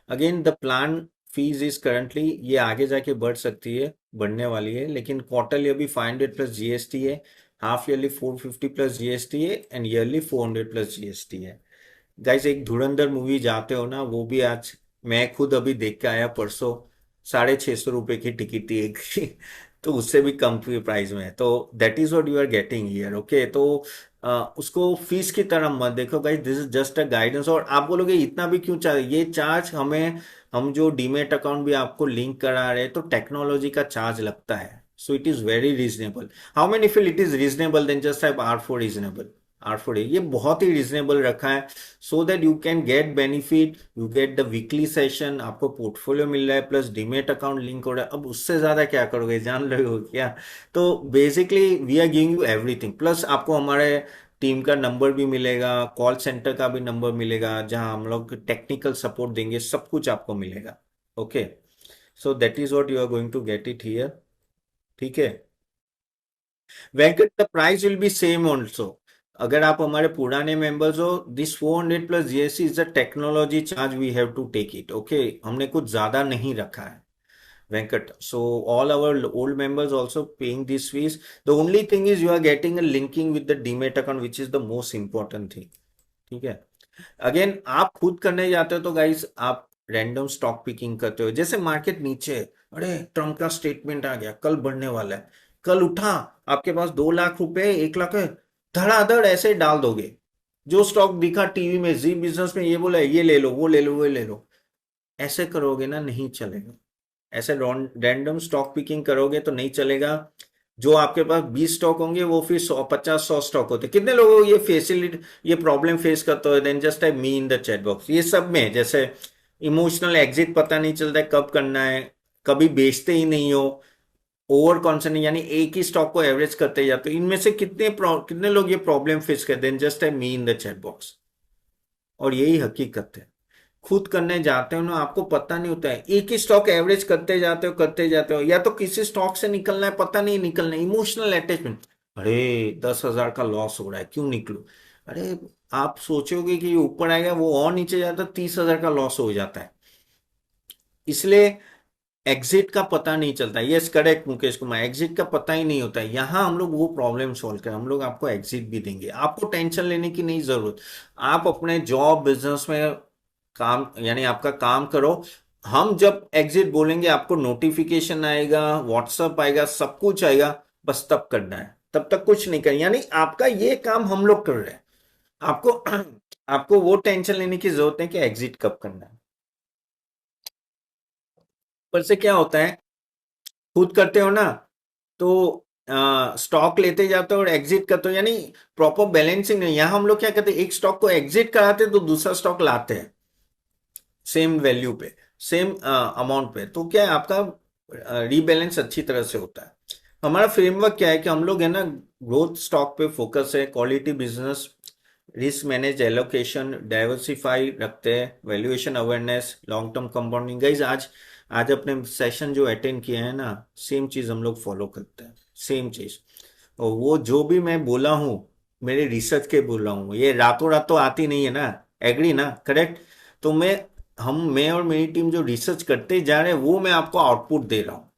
Again the plan fees is currently, ये आगे जाके बढ़ सकती है, बढ़ने वाली है, लेकिन क्वार्टरली अभी 500 प्लस जीएसटी है, हाफ ईयरली 450 प्लस जीएसटी है, एंड ईयरली 400 प्लस जीएसटी है। गाइस एक धुरंधर मूवी जाते हो ना, वो भी आज मैं खुद अभी देख के आया परसों, 650 रुपए की टिकट थी एक की, तो उससे भी कम प्राइस में है, तो that is what you are getting here. Okay, तो उसको फीस की तरह मत देखो guys, this is just a guidance. और आप बोलोगे इतना भी क्यों चार्ज, ये चार्ज हमें, हम जो डीमेट अकाउंट भी आपको लिंक करा रहे हैं, तो टेक्नोलॉजी का चार्ज लगता है, so it is very reasonable. How many feel it is reasonable, then just type R for reasonable, R for ये बहुत ही रीजनेबल रखा है, so that you can get benefit, you get the weekly session, आपको पोर्टफोलियो मिल रहा है, प्लस डीमेट अकाउंट लिंक हो रहा है, अब उससे ज्यादा क्या करोगे, जान रहे हो क्या। तो basically we are giving you everything, plus आपको हमारे टीम का नंबर भी मिलेगा, कॉल सेंटर का भी नंबर मिलेगा, जहां हम लोग टेक्निकल सपोर्ट देंगे, सब कुछ आपको मिलेगा। Okay, so that is what you are going to get it here. ठीक है Venkat, the price will be same also. अगर आप हमारे पुराने मेंबर्स हो, this 400 plus GST is the technology charge we have to take it. Okay, हमने कुछ ज्यादा नहीं रखा है, Venkat. So all our old members also paying these fees. The only thing is you are getting a linking with the Demat account, which is the most important thing. ठीक है. अगेन आप खुद करने जाते हो तो गाइस आप रैंडम स्टॉक पिकिंग करते हो. जैसे मार्केट नीचे है, अरे ट्रम्प का स्टेटमेंट आ गया, कल बढ़ने वाला है, कल उठा, आपके पास 2 लाख रुपए, 1 लाख है, धड़ाधड़ ऐसे डाल दोगे. जो स्टॉक दिखा टीवी में, जी बिजनेस में, ये बोला ये ले लो, वो ले लो, वो ले लो. ऐसे करोगे ना, नहीं चलेगा. ऐसे रैंडम स्टॉक पिकिंग करोगे तो नहीं चलेगा. जो आपके पास 20 स्टॉक होंगे वो फिर 100 50 100 स्टॉक होते. कितने लोगों को ये फैसिलिटी, ये प्रॉब्लम फेस करते हो? Then just type me in the chat box. ये सब में जैसे इमोशनल एग्जिट पता नहीं चलता है कब करना है, कभी बेचते ही नहीं हो, ओवर कॉन्सर्न यानी एक ही स्टॉक को एवरेज करते जाते हो. इनमें से कितने लोग ये प्रॉब्लम फेस करते हैं? Just type me in the chat box. और यही हकीकत है. खुद करने जाते हो ना, आपको पता नहीं होता है, एक ही स्टॉक एवरेज करते जाते हो, या तो किसी स्टॉक से निकलना है, पता नहीं निकलना है, इमोशनल अटैचमेंट. अरे 10,000 का लॉस हो रहा है, क्यों निकलूं? अरे आप सोचोगे कि ऊपर आएगा, वो और नीचे जाता है, 30,000 का लॉस हो जाता है. इसलिए एग्जिट का पता नहीं चलता. Yes correct Mukesh Kumar, exit का पता ही नहीं होता है. यहां हम लोग वो प्रॉब्लम सॉल्व करें, हम लोग आपको एग्जिट भी देंगे. आपको टेंशन लेने की नहीं जरूरत. आप अपने जॉब बिजनेस में काम, यानी आपका काम करो. हम जब एग्जिट बोलेंगे आपको नोटिफिकेशन आएगा, व्हाट्सएप आएगा, सब कुछ आएगा. बस तब करना है, तब तक कुछ नहीं करना. यानी आपका ये काम हम लोग कर रहे हैं. आपको आपको वो टेंशन लेने की जरूरत है कि एग्जिट कब करना है. पर से क्या होता है, खुद करते हो ना, तो स्टॉक लेते जाते हो और एग्जिट करते हो, यानी प्रॉपर बैलेंसिंग नहीं. यहाँ हम लोग क्या करते हैं, एक स्टॉक को एग्जिट कराते हैं तो दूसरा स्टॉक लाते हैं सेम वैल्यू पे, सेम अमाउंट पे. तो क्या है, आपका रीबैलेंस अच्छी तरह से होता है. हमारा फ्रेमवर्क क्या है कि हम लोग है ना, ग्रोथ स्टॉक पे फोकस है, quality business, risk manage allocation, diversify रखते हैं, valuation awareness, long term compounding. Guys आज आज अपने सेशन जो अटेंड किए हैं ना, सेम चीज हम लोग फॉलो करते हैं, सेम चीज. और वो जो भी मैं बोला हूँ, मेरे रिसर्च के बोल रहा हूँ, ये रातों रातों आती नहीं है ना. एग्री ना? करेक्ट. तो मैं और मेरी टीम जो रिसर्च करते जा रहे हैं, वो मैं आपको आउटपुट दे रहा हूँ.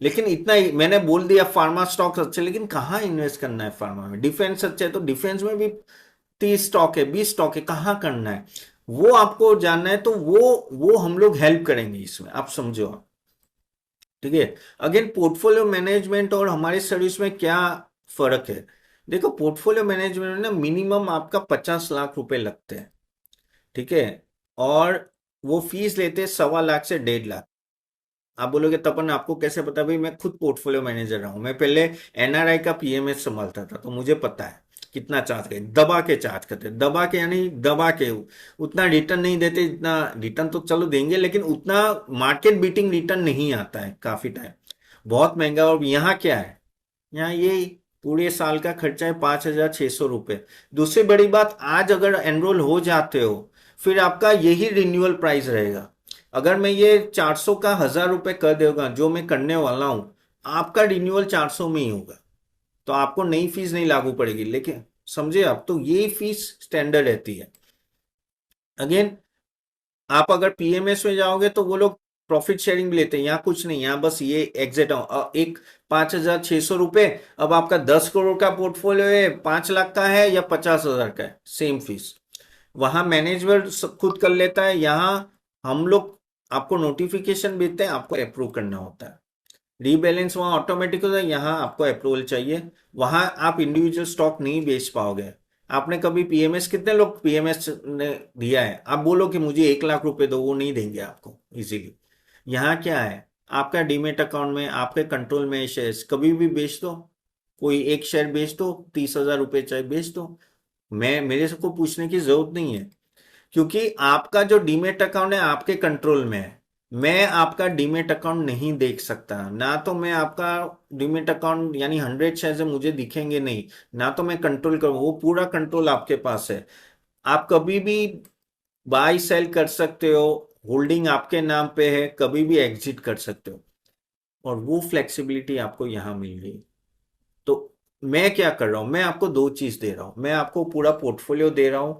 लेकिन इतना ही मैंने बोल दिया, फार्मा स्टॉक्स अच्छे, लेकिन कहाँ इन्वेस्ट करना है फार्मा में? डिफेंस अच्छे है तो डिफेंस में भी 30 स्टॉक है, 20 स्टॉक है, कहाँ करना है वो आपको जानना है. तो वो हम लोग हेल्प करेंगे इसमें, आप समझो आप. ठीक है. अगेन पोर्टफोलियो मैनेजमेंट और हमारी सर्विस में क्या फर्क है? देखो, पोर्टफोलियो मैनेजमेंट में ना मिनिमम आपका 50 लाख रुपए लगते हैं. ठीक है. और वो फीस लेते हैं 1.25 लाख से 1.5 लाख. आप बोलोगे तपन आपको कैसे पता? भाई मैं खुद पोर्टफोलियो मैनेजर रहा हूं. मैं पहले एनआरआई का पीएमएस संभालता था, तो मुझे पता है कितना चार्ज करते. दबा के चार्ज करते, दबा के यानी दबा के. उतना रिटर्न नहीं देते जितना, रिटर्न तो चलो देंगे, लेकिन उतना मार्केट बीटिंग रिटर्न नहीं आता है काफी टाइम. बहुत महंगा. और यहाँ क्या है, यहाँ ये पूरे साल का खर्चा है 5,600 रुपये. दूसरी बड़ी बात, आज अगर एनरोल हो जाते हो, फिर आपका यही रिन्यूअल प्राइस रहेगा. अगर मैं ये 400 का 1,000 रुपये कर देगा जो मैं करने वाला हूं, आपका रिन्यूअल 400 में ही होगा. तो आपको नई फीस नहीं लागू पड़ेगी. लेकिन समझे आप, तो ये फीस स्टैंडर्ड रहती है. अगेन, आप अगर पीएमएस में जाओगे तो वो लोग प्रॉफिट शेयरिंग भी लेते हैं. यहाँ कुछ नहीं, यहाँ बस ये एग्जिट एक 5,600 रुपये. अब आपका 10 करोड़ का पोर्टफोलियो है, 5 लाख का है या 50,000 का है, सेम फीस. वहां मैनेजमेंट खुद कर लेता है, यहाँ हम लोग आपको नोटिफिकेशन भेजते हैं, आपको अप्रूव करना होता है. रीबैलेंस वहां ऑटोमेटिक होता है, यहाँ आपको अप्रूवल चाहिए. वहां आप इंडिविजुअल स्टॉक नहीं बेच पाओगे. आपने कभी पीएमएस, कितने लोग पीएमएस ने दिया है? आप बोलो कि मुझे 1 लाख रुपए दो, वो नहीं देंगे आपको इजीली. यहाँ क्या है, आपका डीमेट अकाउंट में आपके कंट्रोल में शेयर्स, कभी भी बेच दो. कोई एक शेयर बेच दो, 30,000 रुपये चाहे बेच दो. मैं मेरे से को पूछने की जरूरत नहीं है, क्योंकि आपका जो डीमेट अकाउंट है आपके कंट्रोल में है. मैं आपका डीमेट अकाउंट नहीं देख सकता ना. तो मैं आपका डीमेट अकाउंट यानी 100 शेयर से मुझे दिखेंगे नहीं ना. तो मैं कंट्रोल करूँ, वो पूरा कंट्रोल आपके पास है. आप कभी भी बाई सेल कर सकते हो, होल्डिंग आपके नाम पे है, कभी भी एग्जिट कर सकते हो. और वो फ्लेक्सिबिलिटी आपको यहाँ मिल गई. तो मैं क्या कर रहा हूं, मैं आपको दो चीज दे रहा हूं. मैं आपको पूरा पोर्टफोलियो दे रहा हूं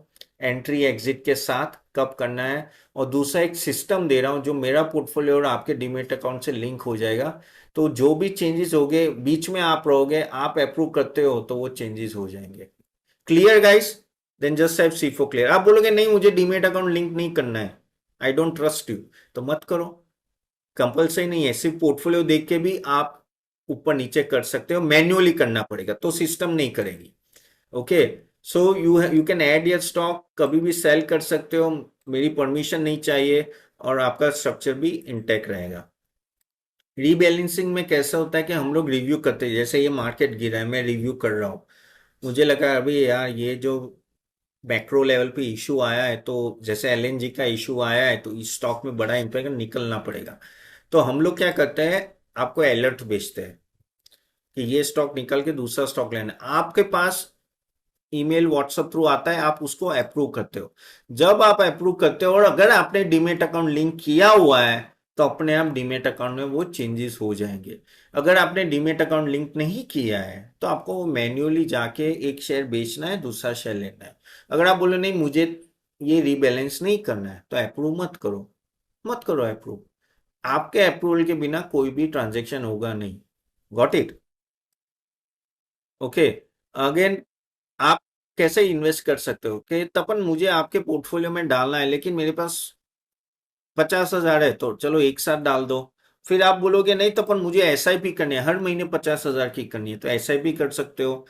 एंट्री एग्जिट के साथ कब करना है, और दूसरा एक सिस्टम दे रहा हूं जो मेरा पोर्टफोलियो और आपके डीमेट अकाउंट से लिंक हो जाएगा। तो जो भी चेंजेस होंगे बीच में आप रहोगे, आप अप्रूव करते हो तो वो चेंजेस हो जाएंगे। Clear guys? Then just type C for clear. आप बोलोगे नहीं मुझे डीमेट अकाउंट लिंक नहीं करना है, आई डोंट ट्रस्ट यू, तो मत करो। कंपलसरी नहीं है, सिर्फ पोर्टफोलियो देख के भी आप ऊपर नीचे कर सकते हो, मैन्युअली करना पड़ेगा तो सिस्टम नहीं करेगी। Okay, so you can add your stock, कभी भी सेल कर सकते हो, मेरी परमिशन नहीं चाहिए, और आपका स्ट्रक्चर भी इंटैक्ट रहेगा। रीबैलेंसिंग में कैसा होता है कि हम लोग रिव्यू करते हैं, जैसे ये मार्केट गिरा है मैं रिव्यू कर रहा हूँ, मुझे लगा अभी यार ये जो मैक्रो लेवल पे इशू आया है, तो जैसे एलएनजी का इशू आया है तो इस स्टॉक में बड़ा इंपैक्ट निकलना पड़ेगा। तो हम लोग क्या करते हैं, आपको अलर्ट भेजते हैं कि ये स्टॉक निकल के दूसरा स्टॉक लेना है। आपके पास ईमेल व्हाट्सएप थ्रू आता है, आप उसको अप्रूव करते हो। जब आप अप्रूव करते हो और अगर आपने डीमेट अकाउंट लिंक किया हुआ है तो अपने आप डीमेट अकाउंट में वो चेंजेस हो जाएंगे। अगर आपने डीमेट अकाउंट लिंक नहीं किया है तो आपको मैन्युअली जाके एक शेयर बेचना है, दूसरा शेयर लेना है। अगर आप बोले नहीं मुझे ये रीबैलेंस नहीं करना है तो अप्रूव मत करो, मत करो अप्रूव। आपके अप्रूवल के बिना कोई भी ट्रांजेक्शन होगा नहीं। Got it? ओके। अगेन, आप कैसे इन्वेस्ट कर सकते हो कि तपन मुझे आपके पोर्टफोलियो में डालना है लेकिन मेरे पास 50,000 है, तो चलो एक साथ डाल दो। फिर आप बोलोगे नहीं तपन मुझे एसआईपी करनी है, हर महीने 50,000 की करनी है, तो एसआईपी कर सकते हो।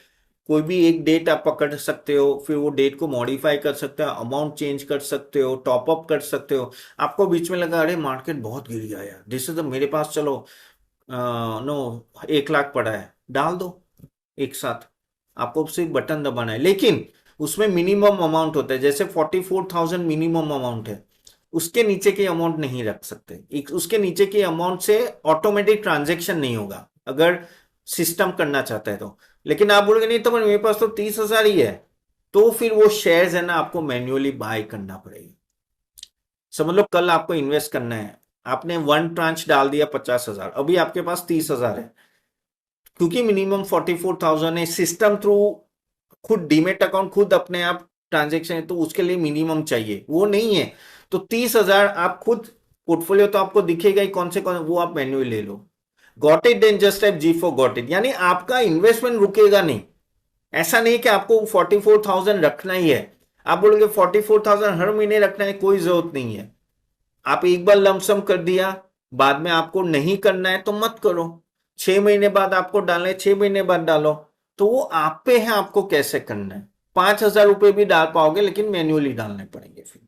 कोई भी एक डेट आप पकड़ सकते हो, फिर वो डेट को मॉडिफाई कर सकते हो, अमाउंट चेंज कर सकते हो, टॉप अप कर सकते हो। आपको बीच में लगा अरे मार्केट बहुत गिर गया यार, दिस इज मेरे पास चलो नो 1 लाख पड़ा है, डाल दो एक साथ। आपको सिर्फ बटन दबाना है, लेकिन उसमें मिनिमम अमाउंट होता है, जैसे 44,000 मिनिमम अमाउंट है, उसके नीचे की अमाउंट नहीं रख सकते। उसके नीचे की अमाउंट से ऑटोमेटिक ट्रांजेक्शन नहीं होगा अगर सिस्टम करना चाहता है तो। लेकिन आप बोलोगे नहीं तो मेरे पास तो 30,000 ही है, तो फिर वो शेयर्स है ना आपको मैन्युअली बाय करना पड़ेगा। समझ लो कल आपको इन्वेस्ट करना है, आपने वन ट्रांच डाल दिया 50,000, अभी आपके पास 30,000 है, क्योंकि मिनिमम 44,000 है, सिस्टम थ्रू खुद डीमेट अकाउंट खुद अपने आप ट्रांजेक्शन है तो उसके लिए मिनिमम चाहिए, वो नहीं है। तो 30,000 आप खुद, पोर्टफोलियो तो आपको दिखेगा ही कौन से कौन, वो आप मैन्युअली ले लो। Got it? Then just type G for got it, यानी आपका इन्वेस्टमेंट रुकेगा नहीं। ऐसा नहीं कि आपको 44,000 रखना ही है। आप बोलोगे 44,000 हर महीने रखना है, कोई जरूरत नहीं है। आप एक बार लमसम कर दिया, बाद में आपको नहीं करना है तो मत करो। 6 महीने बाद आपको डालना है, 6 महीने बाद डालो। तो वो आप पे है आपको कैसे करना है। 5,000 रुपए भी डाल पाओगे लेकिन मैन्युअली डालने पड़ेंगे फिर।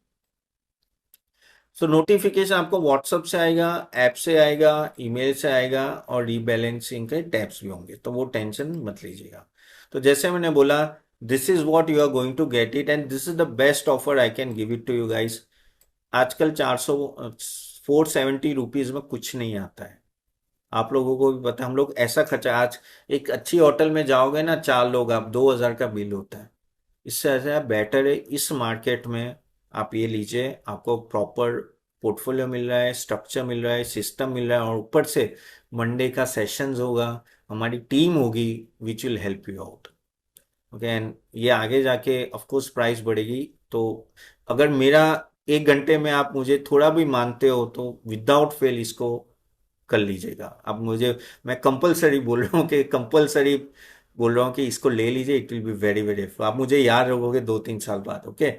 सो नोटिफिकेशन आपको व्हाट्सएप से आएगा, ऐप से आएगा, ईमेल से आएगा, और रीबैलेंसिंग के टैब्स भी होंगे, तो वो टेंशन मत लीजिएगा। तो जैसे मैंने बोला, this is what you are going to get it and this is the best offer I can give it to you guys. आजकल 470 रुपीज में कुछ नहीं आता है। आप लोगों को भी पता है, हम लोग ऐसा खर्चा, आज एक अच्छी होटल में जाओगे ना, 4 लोग, आप 2,000 का बिल होता है। इससे ऐसा बेटर है इस मार्केट में आप ये लीजिए, आपको प्रॉपर पोर्टफोलियो मिल रहा है, स्ट्रक्चर मिल रहा है, सिस्टम मिल रहा है, और ऊपर से मंडे का सेशंस होगा, हमारी टीम होगी which will help you out. Okay, and ये आगे जाके ऑफ कोर्स प्राइस बढ़ेगी। तो अगर मेरा 1 घंटे में आप मुझे थोड़ा भी मानते हो तो विदाउट फेल इसको कर लीजिएगा। अब मुझे, मैं कंपलसरी बोल रहा हूँ कि कंपलसरी बोल रहा हूँ कि इसको ले लीजिए, it will be very very, आप मुझे याद रखोगे 2-3 साल बाद। ओके,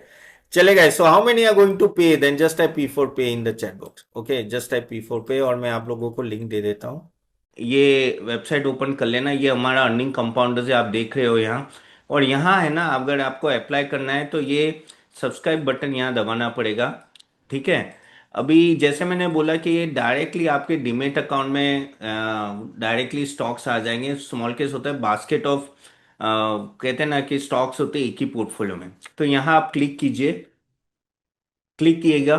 चलेगा। So how many are going to pay, then just type P for pay in the chat box. Okay, just type P for pay, और मैं आप लोगों को लिंक दे देता हूँ। ये वेबसाइट ओपन कर लेना, ये हमारा अर्निंग कंपाउंडर है, आप देख रहे हो यहाँ। और यहाँ है ना, अगर आपको अप्लाई करना है तो ये सब्सक्राइब बटन यहाँ दबाना पड़ेगा। ठीक है। अभी जैसे मैंने बोला कि ये डायरेक्टली आपके डीमेट अकाउंट में डायरेक्टली स्टॉक्स आ जाएंगे। स्मॉल केस होता है बास्केट ऑफ, कहते हैं ना कि स्टॉक्स होते हैं एक ही पोर्टफोलियो में। तो यहाँ आप क्लिक कीजिए, क्लिक किएगा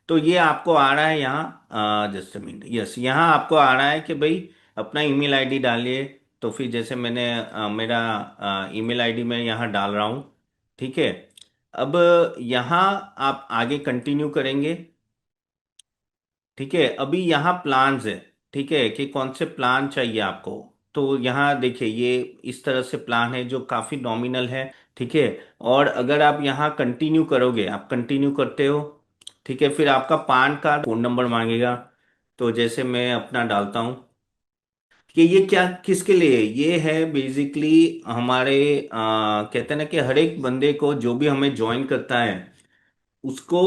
तो ये आपको आ रहा है यहाँ, जस्ट अ मिनट, यस, यहाँ आपको आ रहा है कि भाई अपना ईमेल आईडी डालिए। तो फिर जैसे मैंने मेरा ईमेल आईडी मैं यहाँ डाल रहा हूँ। ठीक है। अब यहाँ आप आगे कंटिन्यू करेंगे। ठीक है। अभी यहाँ प्लान्स है, ठीक है, कि कौन से प्लान चाहिए आपको। तो यहाँ देखिए ये इस तरह से प्लान है जो काफी नॉमिनल है। ठीक है। और अगर आप यहाँ कंटिन्यू करोगे, आप कंटिन्यू करते हो, ठीक है, फिर आपका पान कार्ड फोन नंबर मांगेगा। तो जैसे मैं अपना डालता हूँ कि ये क्या किसके लिए है? ये है बेसिकली हमारे कहते हैं ना कि हर एक बंदे को जो भी हमें ज्वाइन करता है उसको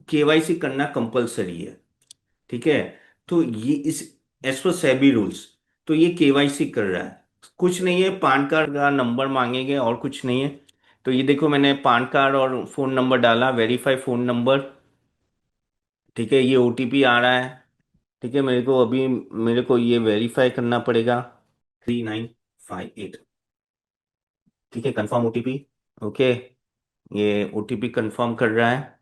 केवाईसी करना कंपलसरी है। ठीक है। तो ये इस एज पर सेबी रूल्स, तो ये केवाईसी कर रहा है। कुछ नहीं है, पान कार्ड का नंबर मांगेंगे और कुछ नहीं है। तो ये देखो मैंने पान कार्ड और फोन नंबर डाला, वेरीफाई फोन नंबर। ठीक है, ये ओटीपी आ रहा है। ठीक है, मेरे को ये वेरीफाई करना पड़ेगा। 3958। ठीक है, कंफर्म ओटीपी। ओके, ये ओटीपी कंफर्म कर रहा है।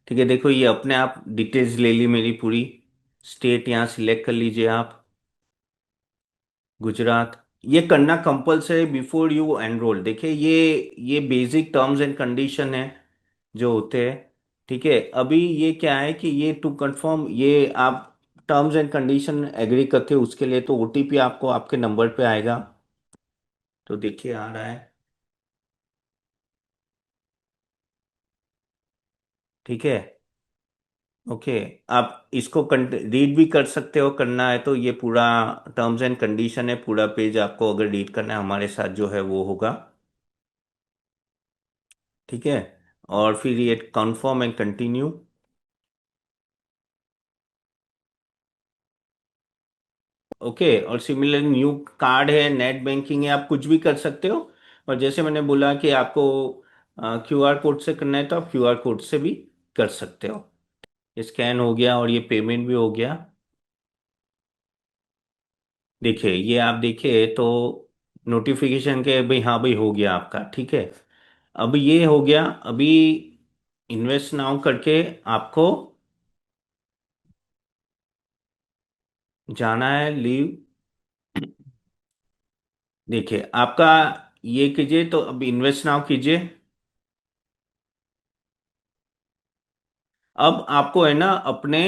ठीक है, देखो ये अपने आप डिटेल्स ले ली मेरी पूरी। स्टेट यहाँ सिलेक्ट कर लीजिए आप, गुजरात। ये करना कंपलसरी बिफोर यू एनरोल। देखिए ये बेसिक टर्म्स एंड कंडीशन है जो होते हैं। ठीक है, अभी ये क्या है कि ये टू कंफर्म, ये आप टर्म्स एंड कंडीशन एग्री करके उसके लिए तो ओटीपी आपको आपके नंबर पे आएगा। तो देखिए आ रहा है। ठीक है। ओके, आप इसको रीड भी कर सकते हो, करना है तो ये पूरा टर्म्स एंड कंडीशन है, पूरा पेज आपको अगर रीड करना है हमारे साथ जो है वो होगा। ठीक है, और फिर ये कंफर्म एंड कंटिन्यू। ओके, और सिमिलर न्यू कार्ड है, नेट बैंकिंग है, आप कुछ भी कर सकते हो। और जैसे मैंने बोला कि आपको क्यूआर कोड से करना है तो आप क्यूआर कोड से भी कर सकते हो। स्कैन हो गया और ये पेमेंट भी हो गया। देखिए ये आप देखिए तो नोटिफिकेशन के भाई, हाँ भाई हो गया आपका। ठीक है, अब ये हो गया। अभी इन्वेस्ट नाउ करके आपको जाना है लीव। देखिए आपका ये कीजिए, तो अब इन्वेस्ट नाउ कीजिए। अब आपको है ना अपने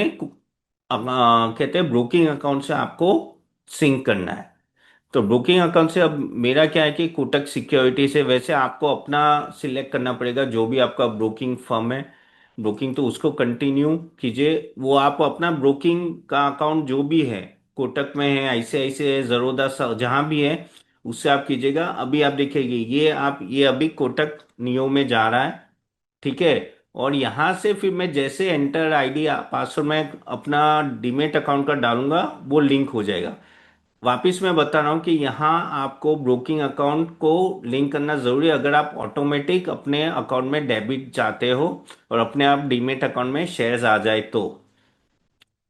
कहते हैं ब्रोकिंग अकाउंट से आपको सिंक करना है। तो ब्रोकिंग अकाउंट से अब मेरा क्या है कि कोटक सिक्योरिटी से, वैसे आपको अपना सिलेक्ट करना पड़ेगा जो भी आपका ब्रोकिंग फर्म है। ब्रोकिंग तो उसको कंटिन्यू कीजिए, वो आप अपना ब्रोकिंग का अकाउंट जो भी है, कोटक में है, आईसीआईसीआई है, जरोदा जहां भी है उससे आप कीजिएगा। अभी आप देखिए ये अभी कोटक नियो में जा रहा है। ठीक है, और यहां से फिर मैं जैसे एंटर आईडी पासवर्ड मैं अपना डीमेट अकाउंट का डालूंगा वो लिंक हो जाएगा। वापिस मैं बता रहा हूँ कि यहाँ आपको ब्रोकिंग अकाउंट को लिंक करना जरूरी है अगर आप ऑटोमेटिक अपने अकाउंट में डेबिट चाहते हो और अपने आप डीमेट अकाउंट में शेयर्स आ जाए तो।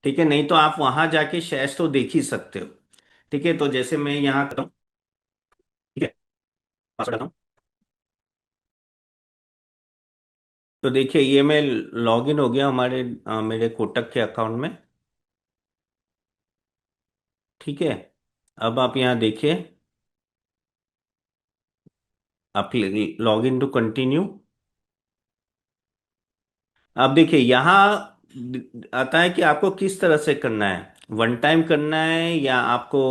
ठीक है, नहीं तो आप वहां जाके शेयर्स तो देख ही सकते हो। ठीक है, तो जैसे मैं यहाँ करता हूँ। ठीक है, पासवर्ड डालता हूँ। तो देखिए ये मैं लॉग इन हो गया मेरे कोटक के अकाउंट में। ठीक है, अब आप यहाँ देखिए, आप लॉग इन टू कंटिन्यू। अब देखिए यहाँ आता है कि आपको किस तरह से करना है, वन टाइम करना है या आपको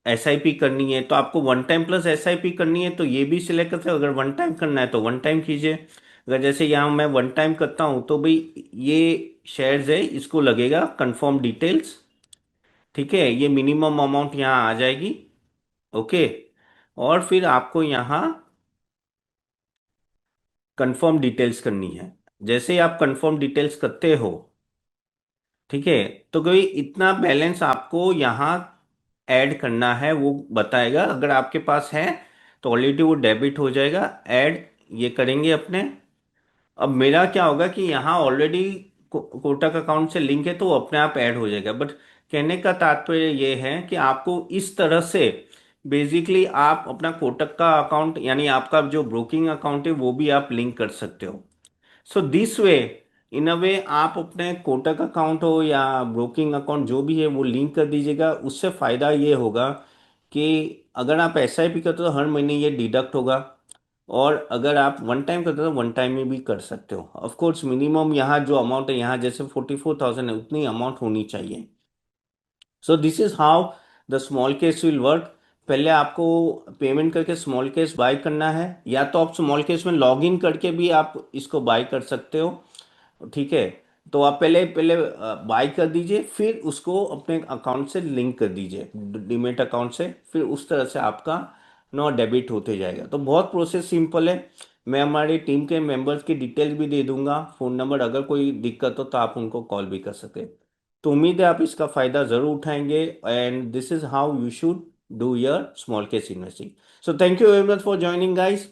एस आई पी करनी है। तो आपको one time plus S I P करनी है तो ये भी सिलेक्ट करते हो। अगर वन टाइम करना है तो वन टाइम कीजिए। अगर जैसे यहाँ मैं वन टाइम करता हूँ तो भाई ये शेयर्स है, इसको लगेगा कंफर्म डिटेल्स। ठीक है, ये मिनिमम अमाउंट यहाँ आ जाएगी। ओके, और फिर आपको यहाँ कंफर्म डिटेल्स करनी है। जैसे ही आप कंफर्म डिटेल्स करते हो, ठीक है, तो कोई इतना बैलेंस आपको यहाँ ऐड करना है वो बताएगा। अगर आपके पास है तो ऑलरेडी वो डेबिट हो जाएगा। ऐड ये करेंगे अपने। अब मेरा क्या होगा कि यहाँ ऑलरेडी कोटक अकाउंट से लिंक है तो वो अपने आप ऐड हो जाएगा। बट कहने का तात्पर्य ये है कि आपको इस तरह से बेसिकली आप अपना कोटक का अकाउंट यानी आपका जो ब्रोकिंग अकाउंट है वो भी आप लिंक कर सकते हो। सो दिस वे, इन अ वे आप अपने कोटक अकाउंट हो या ब्रोकिंग अकाउंट जो भी है वो लिंक कर दीजिएगा। उससे फायदा ये होगा कि अगर आप एसआईपी करते हो तो हर महीने ये डिडक्ट होगा। और अगर आप वन टाइम करते हो तो वन टाइम में भी कर सकते हो। ऑफ कोर्स मिनिमम यहाँ जो अमाउंट है, यहाँ जैसे 44,000 है उतनी अमाउंट होनी चाहिए। सो this is how the small case will work. पहले आपको पेमेंट करके स्मॉल केस बाय करना है, या तो आप स्मॉल केस में लॉग इन करके भी आप इसको बाय कर सकते हो। ठीक है, तो आप पहले पहले बाय कर दीजिए, फिर उसको अपने अकाउंट से लिंक कर दीजिए, डीमेट अकाउंट से, फिर उस तरह से आपका नो डेबिट होते जाएगा। तो बहुत प्रोसेस सिंपल है। मैं हमारी टीम के मेंबर्स की डिटेल भी दे दूंगा, फ़ोन नंबर, अगर कोई दिक्कत हो तो आप उनको कॉल भी कर सके। तो उम्मीद है आप इसका फ़ायदा ज़रूर उठाएंगे, and this is how you should do your small case investing. So thank you very much for joining guys.